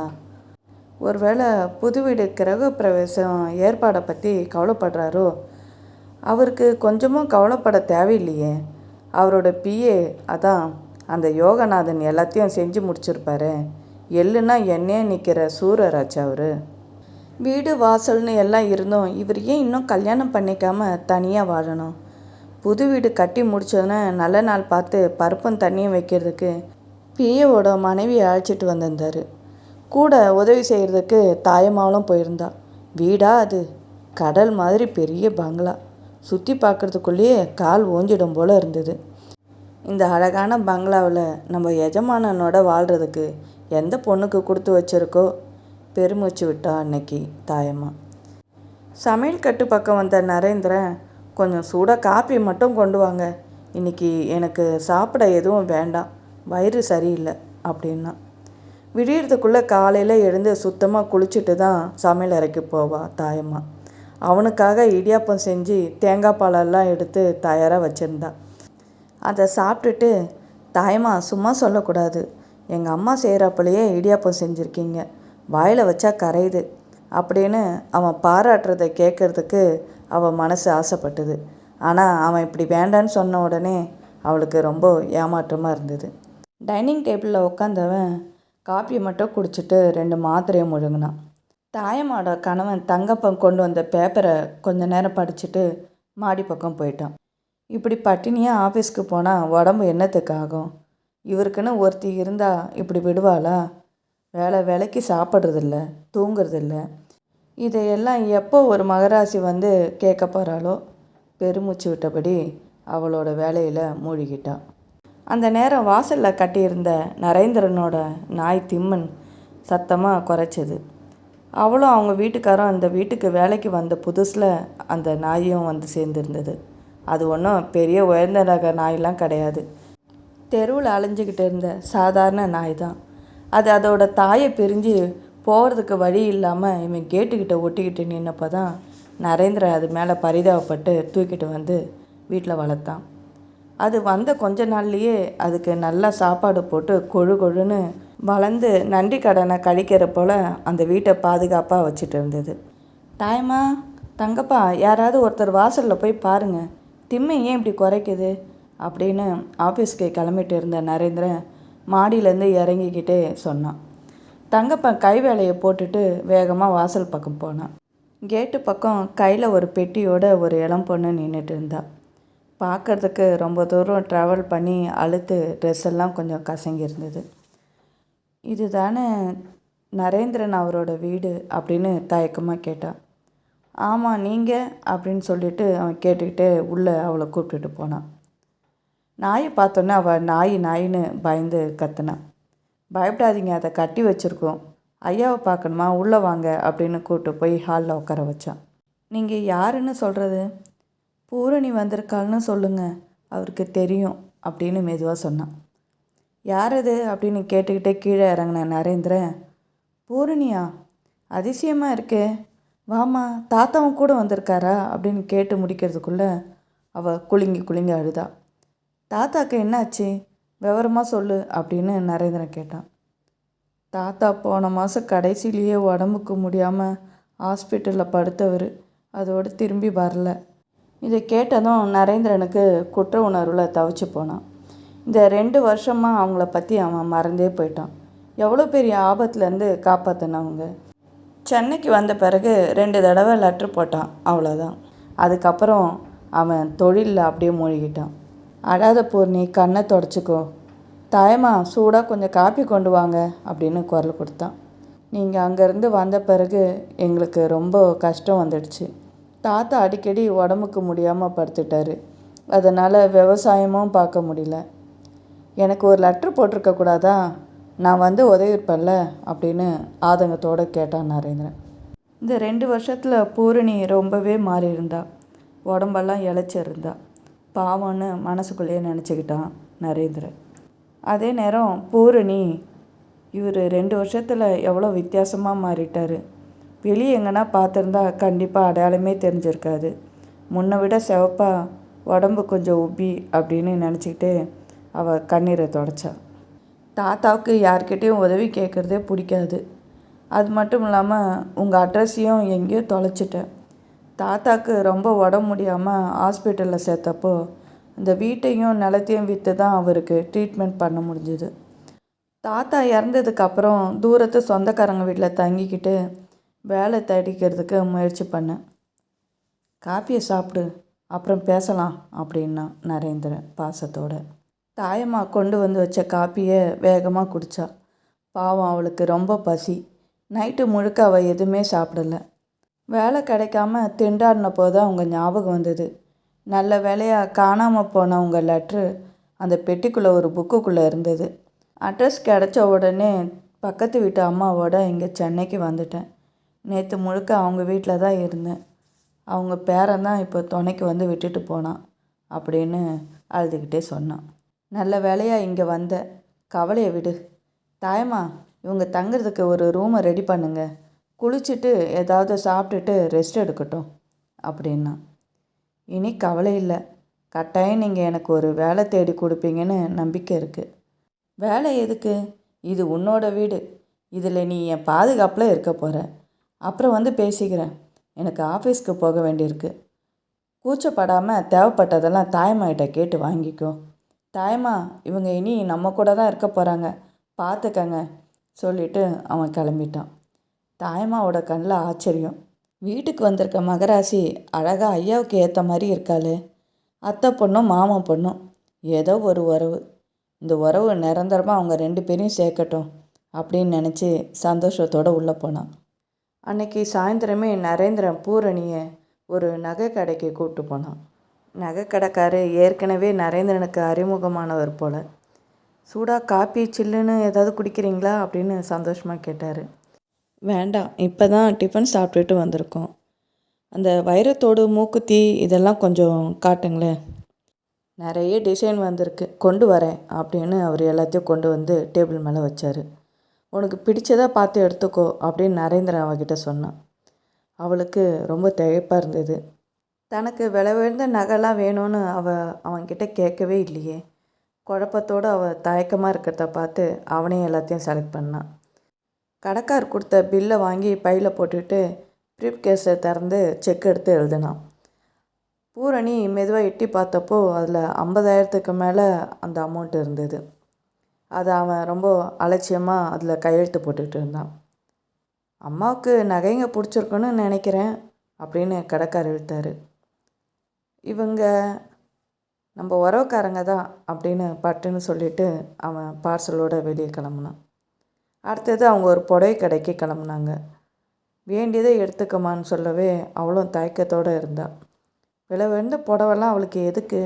ஒருவேளை புது வீடு கிரகப்பிரவேசம் ஏற்பாடை பற்றி கவலைப்படுறாரோ? அவருக்கு கொஞ்சமும் கவலைப்பட தேவையில்லையே. அவரோட பிஏ அதான் அந்த யோகநாதன் எல்லாத்தையும் செஞ்சு முடிச்சிருப்பாரு. எள்ளுன்னா என்னையே நிற்கிற சூரராஜா அவர். வீடு வாசல்னு எல்லாம் இருந்தோம், இவர் ஏன் இன்னும் கல்யாணம் பண்ணிக்காமல் தனியாக வாழணும்? புது வீடு கட்டி முடிச்சோன்னே நல்ல நாள் பார்த்து பருப்பும் தண்ணியும் வைக்கிறதுக்கு பிஏவோட மனைவியை அழைச்சிட்டு வந்திருந்தார். கூட உதவி செய்கிறதுக்கு தாயம்மாவும் போயிருந்தா. வீடா அது? கடல் மாதிரி பெரிய பங்களா. சுற்றி பார்க்குறதுக்குள்ளேயே கால் ஓஞ்சிடும் போல் இருந்தது. இந்த அழகான பங்களாவில் நம்ம எஜமானனோட வாழ்கிறதுக்கு எந்த பொண்ணுக்கு கொடுத்து வச்சிருக்கோ? பெருமூச்சு விட்டா அன்னைக்கு தாயம்மா. சமையல் கட்டு பக்கம் வந்த நரேந்திரன், கொஞ்சம் சூடாக காப்பி மட்டும் கொண்டு வாங்க, இன்றைக்கி எனக்கு சாப்பிட எதுவும் வேண்டாம், வயிறு சரியில்லை அப்படின்னா. விடியறதுக்குள்ளே காலையில் எழுந்து சுத்தமாக குளிச்சுட்டு தான் சமையல் அறைக்கு போவா தாயம்மா. அவனுக்காக இடியாப்பம் செஞ்சு தேங்காய் பாலெல்லாம் எடுத்து தயாராக வச்சுருந்தா. அதை சாப்பிட்டுட்டு, தாயம்மா சும்மா சொல்லக்கூடாது, எங்கள் அம்மா செய்கிறப்பலையே இடியாப்பம் செஞ்சுருக்கீங்க, வாயில் வச்சா கரையுது அப்படின்னு அவன் பாராட்டுறதை கேட்குறதுக்கு அவள் மனசு ஆசைப்பட்டது. ஆனால் அவன் இப்படி வேண்டான்னு சொன்ன உடனே அவளுக்கு ரொம்ப ஏமாற்றமாக இருந்தது. டைனிங் டேபிளில் உட்காந்தவன் காப்பியை மட்டும் குடிச்சிட்டு 2 மாத்திரையை முழுங்கினான். தாயம்மாவோட கணவன் தங்கப்பன் கொண்டு வந்த பேப்பரை கொஞ்ச நேரம் படிச்சுட்டு மாடி பக்கம் போயிட்டான். இப்படி பட்டினியாக ஆஃபீஸ்க்கு போனால் உடம்பு என்னத்துக்கு ஆகும்? இவருக்குன்னு ஒருத்தி இருந்தால் இப்படி விடுவாளா? வேலைக்கு சாப்பிட்றதில்ல, தூங்குறதில்ல. இதையெல்லாம் எப்போ ஒரு மகராசி வந்து கேட்க போகிறாளோ? பெருமூச்சு விட்டபடி அவளோட வேலையில் மூழ்கிட்டாள். அந்த நேரம் வாசலில் கட்டியிருந்த நரேந்திரனோட நாய் திம்மன் சத்தமாக குறைச்சது. அவளும் அவங்க வீட்டுக்காரும் அந்த வீட்டுக்கு வேலைக்கு வந்த புதுசில் அந்த நாயும் வந்து சேர்ந்துருந்தது. அது ஒன்றும் பெரிய உயர்ந்த ரக நாயெலாம் கிடையாது. தெருவில் அலைஞ்சிக்கிட்டு இருந்த சாதாரண நாய் தான். அது அதோட தாயை பிரிஞ்சு போகிறதுக்கு வழி இல்லாமல் இவன் கேட்டுக்கிட்ட ஒட்டிக்கிட்டு நின்னப்போ தான் நரேந்திரன் அது மேலே பரிதாபப்பட்டு தூக்கிட்டு வந்து வீட்டில் வளர்த்தான். அது வந்த கொஞ்ச நாள்லேயே அதுக்கு நல்லா சாப்பாடு போட்டு கொழு கொழுன்னு வளர்ந்து நன்றி கடனை கழிக்கிற போல் அந்த வீட்டை பாதுகாப்பாக வச்சுட்டு இருந்தது. தாயம்மா, தங்கப்பா, யாராவது ஒருத்தர் வாசலில் போய் பாருங்கள், திம்மை ஏன் இப்படி குறைக்குது அப்படின்னு ஆஃபீஸ்க்கு கிளம்பிட்டு இருந்த நரேந்திரன் மாடியிலேருந்து இறங்கிக்கிட்டே சொன்னான். தங்கப்பன் கை வேலையை போட்டுட்டு வேகமாக வாசல் பக்கம் போனான். கேட்டு பக்கம் கையில் ஒரு பெட்டியோட ஒரு இளம் பொண்ணு நின்றுட்டு இருந்தா. பார்க்குறதுக்கு ரொம்ப தூரம் ட்ராவல் பண்ணி அழுத்து ட்ரெஸ் எல்லாம் கொஞ்சம் கசங்கி இருந்தது. இது தானே நரேந்திரன் அவரோட வீடு அப்படின்னு தயக்கமாக கேட்டான். ஆமாம் நீங்கள் அப்படின்னு சொல்லிட்டு அவன் கேட்டுக்கிட்டே உள்ளே அவளை கூப்பிட்டுட்டு போனான். நாயை பார்த்தோன்னே அவள் நாய் நாயின்னு பயந்து கத்துனான். பயப்படாதீங்க, அதை கட்டி வச்சுருக்கோம், ஐயாவை பார்க்கணுமா, உள்ளே வாங்க அப்படின்னு கூப்பிட்டு போய் ஹாலில் உட்கார வச்சான். நீங்கள் யாருன்னு சொல்கிறது? பூரணி வந்திருக்காள்னு சொல்லுங்க, அவருக்கு தெரியும் அப்படின்னு மெதுவாக சொன்னான். யார் அது அப்படின்னு கேட்டுக்கிட்டே கீழே இறங்கின நரேந்திரன், பூரணியா, அதிசயமாக இருக்கே, வாமா, தாத்தாவும் கூட வந்திருக்காரா அப்படின்னு கேட்டு முடிக்கிறதுக்குள்ளே அவள் குலுங்கி குலுங்கி அழுதா. தாத்தாக்கு என்னாச்சு, விவரமாக சொல்லு அப்படின்னு நரேந்திரன் கேட்டான். தாத்தா போன மாதம் கடைசியிலேயே உடம்புக்கு முடியாமல் ஹாஸ்பிட்டலில் படுத்தவர், அதோடு திரும்பி வரல. இதை கேட்டதும் நரேந்திரனுக்கு குற்ற உணர்வில் தவிச்சு போனான். இந்த 2 வருஷமாக அவங்கள பற்றி அவன் மறந்தே போயிட்டான். எவ்வளோ பெரிய ஆபத்துலேருந்து காப்பாற்றினவங்க. சென்னைக்கு வந்த பிறகு 2 தடவை லெட்ரு போட்டான், அவ்வளோதான். அதுக்கப்புறம் அவன் தொழிலில் அப்படியே மூழ்கிட்டான். அழாத பூர்ணி, கண்ணை தொடச்சிக்கோ, தாயம்மா சூடாக கொஞ்சம் காப்பி கொண்டு வாங்க அப்படின்னு குரல் கொடுத்தான். நீங்கள் அங்கேருந்து வந்த பிறகு எங்களுக்கு ரொம்ப கஷ்டம் வந்துடுச்சு. தாத்தா அடிக்கடி உடம்புக்கு முடியாமல் படுத்துட்டார், அதனால் விவசாயமும் பார்க்க முடியல. எனக்கு ஒரு லெட்ரு போட்டிருக்கக்கூடாதா, நான் வந்து உதவியிருப்பேன்ல அப்படின்னு ஆதங்கத்தோடு கேட்டான் நரேந்திரன். இந்த 2 வருஷத்தில் பூரணி ரொம்பவே மாறி இருந்தா, உடம்பெல்லாம் இழைச்சிருந்தா. பாவம்னு மனசுக்குள்ளேயே நினச்சிக்கிட்டான் நரேந்திரன். அதே நேரம் பூரணி, இவர் 2 வருஷத்தில் எவ்வளோ வித்தியாசமாக மாறிட்டார். வெளியே எங்கன்னா பார்த்துருந்தா கண்டிப்பாக அடையாளமே தெரிஞ்சிருக்காது. முன்னை விட சிவப்பா, உடம்பு கொஞ்சம் உப்பி அப்படின்னு நினச்சிக்கிட்டு அவள் கண்ணீரை தொடச்சா. தாத்தாவுக்கு யார்கிட்டையும் உதவி கேட்குறதே பிடிக்காது. அது மட்டும் இல்லாமல் உங்கள் அட்ரஸையும் எங்கேயோ தொலைச்சிட்டேன். தாத்தாவுக்கு ரொம்ப உடம்பு முடியாமல் ஹாஸ்பிட்டலில் சேர்த்தப்போ இந்த வீட்டையும் நிலத்தையும் விற்று தான் அவருக்கு ட்ரீட்மெண்ட் பண்ண முடிஞ்சுது. தாத்தா இறந்ததுக்கப்புறம் தூரத்து சொந்தக்காரங்க வீட்டில் தங்கிக்கிட்டு வேலை தேடிக்கிறதுக்கு முயற்சி பண்ணேன். காப்பியை சாப்பிடு, அப்புறம் பேசலாம் அப்படின்னா நரேந்திரன் பாசத்தோட. தாயம்மா கொண்டு வந்து வச்ச காப்பியை வேகமாக குடித்தா. பாவம், அவளுக்கு ரொம்ப பசி. நைட்டு முழுக்க அவள் எதுவுமே சாப்பிடலை. வேலை கிடைக்காம திண்டாடினப்போ தான் அவங்க ஞாபகம் வந்தது. நல்ல வேலையாக காணாமல் போன உங்கள் லெட்ரு அந்த பெட்டிக்குள்ளே ஒரு புக்குக்குள்ளே இருந்தது. அட்ரஸ் கிடச்ச உடனே பக்கத்து வீட்டு அம்மாவோட இங்கே சென்னைக்கு வந்துட்டேன். நேற்று முழுக்க அவங்க வீட்டில் தான் இருந்தேன். அவங்க பேரன் தான் இப்போ துணைக்கு வந்து விட்டுட்டு போனான் அப்படின்னு அழுதுகிட்டே சொன்னான். நல்ல வேலையாக இங்கே வந்த, கவலையை விடு. தாயம்மா, இவங்க தங்குறதுக்கு ஒரு ரூமை ரெடி பண்ணுங்க, குளிச்சுட்டு ஏதாவது சாப்பிட்டுட்டு ரெஸ்ட் எடுக்கட்டும் அப்படின்னா. இனி கவலை இல்லை, கட்டாயம் நீங்கள் எனக்கு ஒரு வேலை தேடி கொடுப்பீங்கன்னு நம்பிக்கை இருக்குது. வேலை எதுக்கு, இது உன்னோட வீடு, இதில் நீ என் பாதுகாப்பில் இருக்க போகிற. அப்புறம் வந்து பேசிக்கிறேன், எனக்கு ஆஃபீஸ்க்கு போக வேண்டியிருக்கு. கூச்சப்படாமல் தேவைப்பட்டதெல்லாம் தாயம்மாகிட்ட கேட்டு வாங்கிக்கோ. தாயம்மா, இவங்க இனி நம்ம கூட தான் இருக்க போகிறாங்க, பார்த்துக்கங்க சொல்லிவிட்டு அவன் கிளம்பிட்டான். தாயம்மாவோட கண்ணில் ஆச்சரியம். வீட்டுக்கு வந்திருக்க மகராசி அழகாக ஐயாவுக்கு ஏற்ற மாதிரி இருக்காளே. அத்தை பொண்ணும் மாமன் பொண்ணும், ஏதோ ஒரு உறவு. இந்த உறவு நிரந்தரமாக அவங்க 2 பேரையும் சேர்க்கட்டும் அப்படின்னு நினச்சி சந்தோஷத்தோடு உள்ளே போனான். அன்னைக்கு சாயந்தரமே நரேந்திரன் பூரணியை ஒரு நகை கடைக்கு கூப்பிட்டு போனான். நகை கடைக்காரு ஏற்கனவே நரேந்திரனுக்கு அறிமுகமானவர் போல். சூடாக காப்பி சில்லுன்னு ஏதாவது குடிக்கிறீங்களா அப்படின்னு சந்தோஷமாக கேட்டார். வேண்டாம், இப்போ தான் டிஃபன் சாப்பிட்டுட்டு வந்திருக்கோம். அந்த வைரத்தோடு மூக்குத்தி இதெல்லாம் கொஞ்சம் காட்டுங்களேன், நிறைய டிசைன் வந்திருக்கு, கொண்டு வரேன் அப்படின்னு அவர் எல்லாத்தையும் கொண்டு வந்து டேபிள் மேலே வச்சார். உனக்கு பிடிச்சதாக பார்த்து எடுத்துக்கோ அப்படின்னு நரேந்திரன் அவகிட்ட சொன்னான். அவளுக்கு ரொம்ப திகைப்பாக இருந்தது. தனக்கு விலை உயர்ந்த நகைலாம் வேணும்னு அவன்கிட்ட கேட்கவே இல்லையே. குழப்பத்தோடு அவள் தயக்கமாக இருக்கிறத பார்த்து அவனே எல்லாத்தையும் செலக்ட் பண்ணான். கடைக்கார் கொடுத்த பில்லை வாங்கி பையில் போட்டுட்டு ப்ரீஃப் கேஸை திறந்து செக் எடுத்து எழுதினான். பூரணி மெதுவாக எட்டி பார்த்தப்போ அதில் 50,000க்கு மேலே அந்த அமௌண்ட் இருந்தது. அதை அவன் ரொம்ப அலட்சியமாக அதில் கையெழுத்து போட்டுக்கிட்டு இருந்தான். அம்மாவுக்கு நகைங்க பிடிச்சிருக்குன்னு நினைக்கிறேன் அப்படின்னு கடைக்காரர் இழுத்தார். இவங்க நம்ம உறவுக்காரங்க தான் அப்படின்னு பட்டுன்னு சொல்லிவிட்டு அவன் பார்சலோடு வெளியே கிளம்புனான். அடுத்தது அவங்க ஒரு புடவை கடைக்கு கிளம்புனாங்க. வேண்டியதை எடுத்துக்கமான்னு சொல்லவே அவளும் தயக்கத்தோடு இருந்தாள். விலை உயர்ந்த புடவெல்லாம் அவளுக்கு எதுக்கு?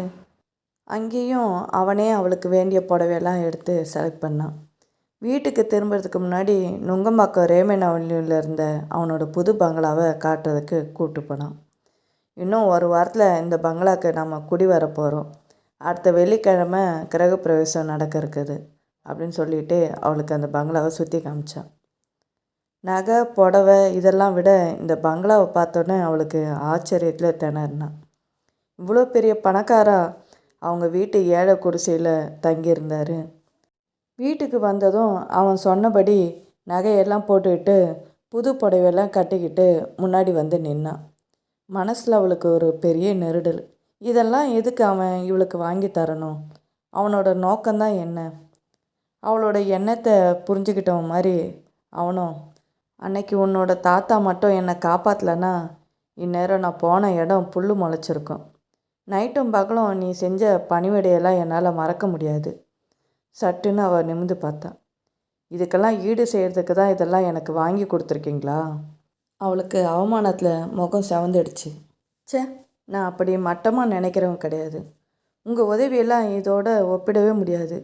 அங்கேயும் அவனே அவளுக்கு வேண்டிய புடவையெல்லாம் எடுத்து செலக்ட் பண்ணான். வீட்டுக்கு திரும்புறதுக்கு முன்னாடி நுங்கம்பாக்கம் ரேமன் அவென்யூவில் இருந்த அவனோட புது பங்களாவை காட்டுறதுக்கு கூப்பிட்டு போனான். இன்னும் ஒரு வாரத்தில் இந்த பங்களாவுக்கு நம்ம குடி வர போகிறோம். அடுத்த வெள்ளிக்கிழமை கிரகப்பிரவேசம் நடக்க இருக்குது அப்படின்னு சொல்லிட்டு அவளுக்கு அந்த பங்களாவை சுற்றி காமிச்சான். நகை புடவை இதெல்லாம் விட இந்த பங்களாவை பார்த்தோன்னே அவளுக்கு ஆச்சரியத்தில் திணறினான். இவ்வளோ பெரிய பணக்காரா அவங்க வீட்டு ஏழை குடிசையில் தங்கியிருந்தார். வீட்டுக்கு வந்ததும் அவன் சொன்னபடி நகையெல்லாம் போட்டுக்கிட்டு புது புடவையெல்லாம் கட்டிக்கிட்டு முன்னாடி வந்து நின்னான். மனசில் அவளுக்கு ஒரு பெரிய நெருடல். இதெல்லாம் எதுக்கு அவன் இவளுக்கு வாங்கி தரணும்? அவனோட நோக்கம்தான் என்ன? அவளோட எண்ணத்தை புரிஞ்சுக்கிட்டவன் மாதிரி அவனும், அன்னைக்கு உன்னோட தாத்தா மட்டும் என்னை காப்பாற்றலைன்னா இந்நேரம் நான் போன இடம் புல் முளைச்சிருக்கும். நைட்டும் பகலும் நீ செஞ்ச பணிவிடையெல்லாம் என்னால் மறக்க முடியாது. சட்டுன்னு அவள் நிமிந்து பார்த்தான். இதுக்கெல்லாம் ஈடு செய்கிறதுக்கு தான் இதெல்லாம் எனக்கு வாங்கி கொடுத்துருக்கீங்களா? அவளுக்கு அவமானத்தில் முகம் செவந்துடுச்சு. சே, நான் அப்படி மட்டமாக நினைக்கிறவன் கிடையாது. உங்கள் உதவியெல்லாம் இதோட ஒப்பிடவே முடியாது.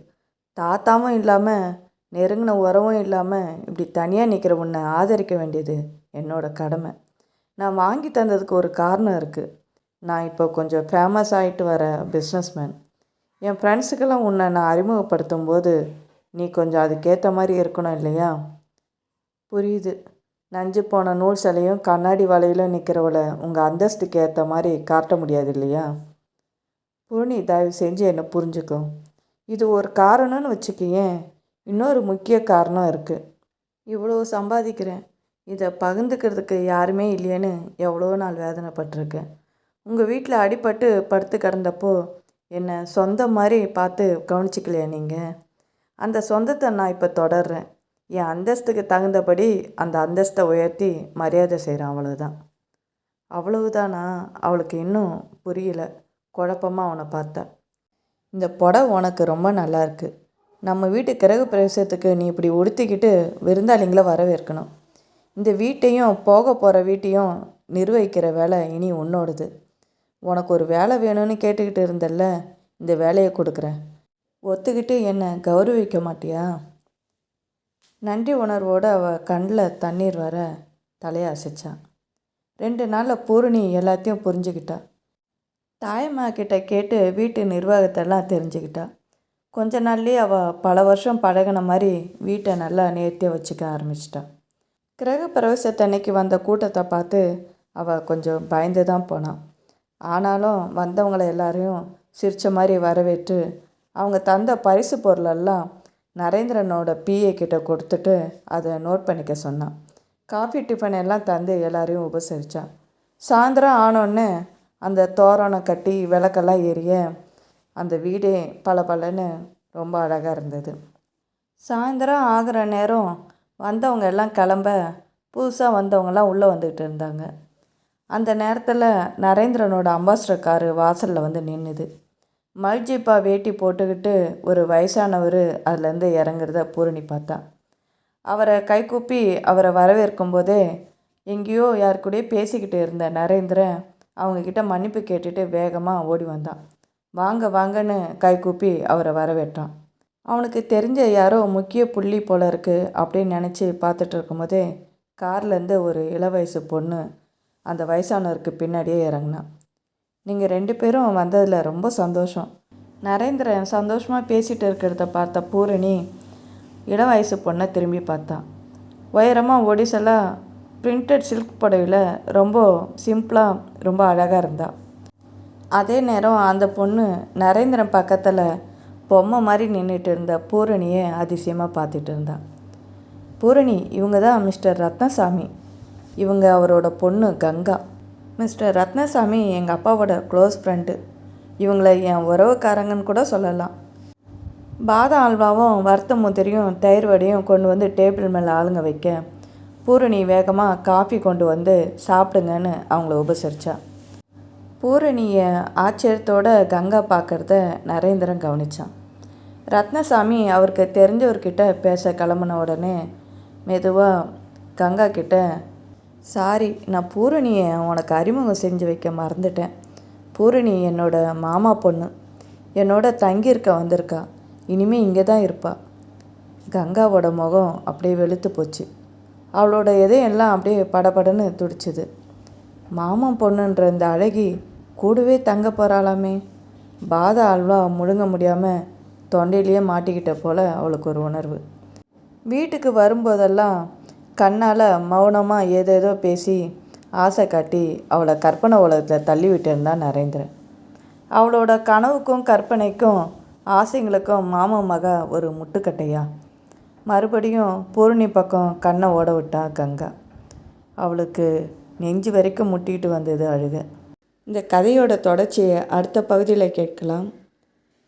தாத்தாவும் இல்லாமல் நெருங்கின உறவும் இல்லாமல் இப்படி தனியாக நிற்கிற உன்னை ஆதரிக்க வேண்டியது என்னோடய கடமை. நான் வாங்கி தந்ததுக்கு ஒரு காரணம் இருக்குது. நான் இப்போ கொஞ்சம் ஃபேமஸ் ஆகிட்டு வர பிஸ்னஸ்மேன். என் ஃப்ரெண்ட்ஸுக்கெல்லாம் உன்னை நான் அறிமுகப்படுத்தும் போது நீ கொஞ்சம் அதுக்கேற்ற மாதிரி இருக்கணும் இல்லையா? புரியுது. நஞ்சு போன நூல் சிலையும் கண்ணாடி வலையிலும் நிற்கிறவளை உங்கள் அந்தஸ்துக்கு ஏற்ற மாதிரி காட்ட முடியாது இல்லையா? பூர்ணி, தயவு செஞ்சு என்னை புரிஞ்சுக்கும். இது ஒரு காரணம்னு வச்சுக்கேன். இன்னொரு முக்கிய காரணம் இருக்குது. இவ்வளோ சம்பாதிக்கிறேன், இதை பகிர்ந்துக்கிறதுக்கு யாருமே இல்லையேன்னு எவ்வளோ நாள் வேதனைப்பட்டிருக்கேன். உங்கள் வீட்டில் அடிபட்டு படுத்து கிடந்தப்போ என்னை சொந்த மாதிரி பார்த்து கவனிச்சிக்கலையா நீங்கள்? அந்த சொந்தத்தை நான் இப்போ தொடர்றேன். என் அந்தஸ்துக்கு தகுந்தபடி அந்த அந்தஸ்தை உயர்த்தி மரியாதை செய்கிறேன், அவ்வளவுதான். அவ்வளவுதானா? அவளுக்கு இன்னும் புரியல. குழப்பமாக அவனை பார்த்தா. இந்த புடவை உனக்கு ரொம்ப நல்லா இருக்குது. நம்ம வீட்டு கிரக பிரவேசத்துக்கு நீ இப்படி உடுத்திக்கிட்டு விருந்தாளிங்களை வரவேற்கணும். இந்த வீட்டையும் போக போகிற வீட்டையும் நிர்வகிக்கிற வேலை இனி உன்னோடது. உனக்கு ஒரு வேலை வேணும்னு கேட்டுக்கிட்டு இருந்தல்ல, இந்த வேலையை கொடுக்குறேன். ஒத்துக்கிட்டு என்னை கௌரவிக்க மாட்டியா? நன்றி உணர்வோடு அவள் கண்ணில் தண்ணீர் வர தலையை அசைச்சான். 2 நாளில் பூரணி எல்லாத்தையும் புரிஞ்சுக்கிட்டா. தாயம்மா கிட்ட கேட்டு வீட்டு நிர்வாகத்தெல்லாம் தெரிஞ்சுக்கிட்டா. கொஞ்ச நாள்லேயே அவள் பல வருஷம் பழகின மாதிரி வீட்டை நல்லா நேர்த்தியாக வச்சுக்க ஆரம்பிச்சிட்டா. கிரக பிரவேசத்தன்னைக்கு வந்த கூட்டத்தை பார்த்து அவள் கொஞ்சம் பயந்து தான் போனான். ஆனாலும் வந்தவங்களை எல்லாரையும் சிரித்த மாதிரி வரவேற்று அவங்க தந்த பரிசு பொருளெல்லாம் நரேந்திரனோட பிஏ கிட்ட கொடுத்துட்டு அதை நோட் பண்ணிக்க சொன்னான். காஃபி டிஃபன் எல்லாம் தந்து எல்லாரையும் உபசரித்தான். சாயந்தரம் ஆனோடனே அந்த தோரணம் கட்டி விளக்கெல்லாம் எரிய அந்த வீடே பளபளன்னு ரொம்ப அழகாக இருந்தது. சாயந்தரம் ஆகிற நேரம் வந்தவங்க எல்லாம் கிளம்ப புதுசாக வந்தவங்கெல்லாம் உள்ளே வந்துக்கிட்டு இருந்தாங்க. அந்த நேரத்தில் நரேந்திரனோட அம்பாஸ்டர் காரு வாசலில் வந்து நின்றுது. மல்ஜிப்பா வேட்டி போட்டுக்கிட்டு ஒரு வயசானவர் அதுலேருந்து இறங்குறத பூரணி பார்த்தா. அவரை கைக்கூப்பி அவரை வரவேற்கும் போதே எங்கேயோ யார் கூடயே பேசிக்கிட்டு இருந்த நரேந்திரன் அவங்கக்கிட்ட மன்னிப்பு கேட்டுட்டு வேகமாக ஓடி வந்தான். வாங்க வாங்கன்னு கைக்கூப்பி அவரை வரவேற்றான். அவனுக்கு தெரிஞ்ச யாரோ முக்கிய புள்ளி போல இருக்குது அப்படின்னு நினச்சி பார்த்துட்டு இருக்கும்போதே கார்லேருந்து ஒரு இளவயசு பொண்ணு அந்த வயசானவருக்கு பின்னாடியே இறங்கினான். நீங்கள் 2 பேரும் வந்ததில் ரொம்ப சந்தோஷம். நரேந்திரன் சந்தோஷமாக பேசிகிட்டு இருக்கிறத பார்த்த பூரணி இளம் வயசு பொண்ணை திரும்பி பார்த்தான். உயரமாக ஒடிசலாக பிரிண்டட் சில்க் புடவையில் ரொம்ப சிம்பிளாக ரொம்ப அழகாக இருந்தாள். அதே நேரம் அந்த பொண்ணு நரேந்திரன் பக்கத்தில் பொம்மை மாதிரி நின்றுட்டு இருந்த பூரணியை அதிசயமாக பார்த்துட்டு இருந்தாள். பூரணி, இவங்க தான் மிஸ்டர் ரத்னசாமி. இவங்க அவரோட பொண்ணு கங்கா. மிஸ்டர் ரத்னசாமி எங்கள் அப்பாவோட க்ளோஸ் ஃப்ரெண்டு. இவங்களை என் உறவுக்காரங்கன்னு கூட சொல்லலாம். பாதாம் அல்வாவும் வறுத்த முந்திரியும் தயிர் வடையும் கொண்டு வந்து டேபிள் மேலே ஆளுங்க வைக்க பூரணி வேகமாக காஃபி கொண்டு வந்து சாப்பிடுங்கன்னு அவங்கள உபசரித்தா. பூரணியை ஆச்சரியத்தோட கங்கா பார்க்குறத நரேந்திரன் கவனித்தான். ரத்னசாமி அவருக்கு தெரிஞ்சவர்கிட்ட பேச கிளம்புன உடனே மெதுவாக கங்கா கிட்ட, சாரி, நான் பூரணியை உனக்கு அறிமுகம் செஞ்சு வைக்க மறந்துட்டேன். பூரணி என்னோட மாமா பொண்ணு. என்னோட தங்கியிருக்க வந்திருக்கா. இனிமேல் இங்கே தான் இருப்பா. கங்காவோட முகம் அப்படியே வெளுத்து போச்சு. அவளோட எதையெல்லாம் அப்படியே படபடன்னு துடிச்சுது. மாமன் பொண்ணுன்ற இந்த அழகி கூடவே தங்க போகிறாளாமே. பாத அல்வா முழுங்க முடியாமல் தொண்டையிலேயே மாட்டிக்கிட்ட போல் அவளுக்கு ஒரு உணர்வு. வீட்டுக்கு வரும்போதெல்லாம் கண்ணால் மௌனமாக ஏதேதோ பேசி ஆசை காட்டி அவளை கற்பனை உலகத்தில் தள்ளி விட்டுருந்தான் நரேந்திரன். அவளோட கனவுக்கும் கற்பனைக்கும் ஆசைங்களுக்கும் மாமன் மக ஒரு முட்டுக்கட்டையா. மறுபடியும் பூரணி பக்கம் கண்ணை ஓட விட்டா கங்கா. அவளுக்கு நெஞ்சு வரைக்கும் முட்டிகிட்டு வந்தது அழுக. இந்த கதையோட தொடர்ச்சியை அடுத்த பகுதியில் கேட்கலாம்.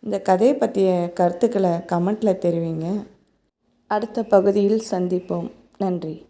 இந்த கதையை பற்றிய கருத்துக்களை கமெண்ட்டில் தெரிவிங்க. அடுத்த பகுதியில் சந்திப்போம். நன்றி.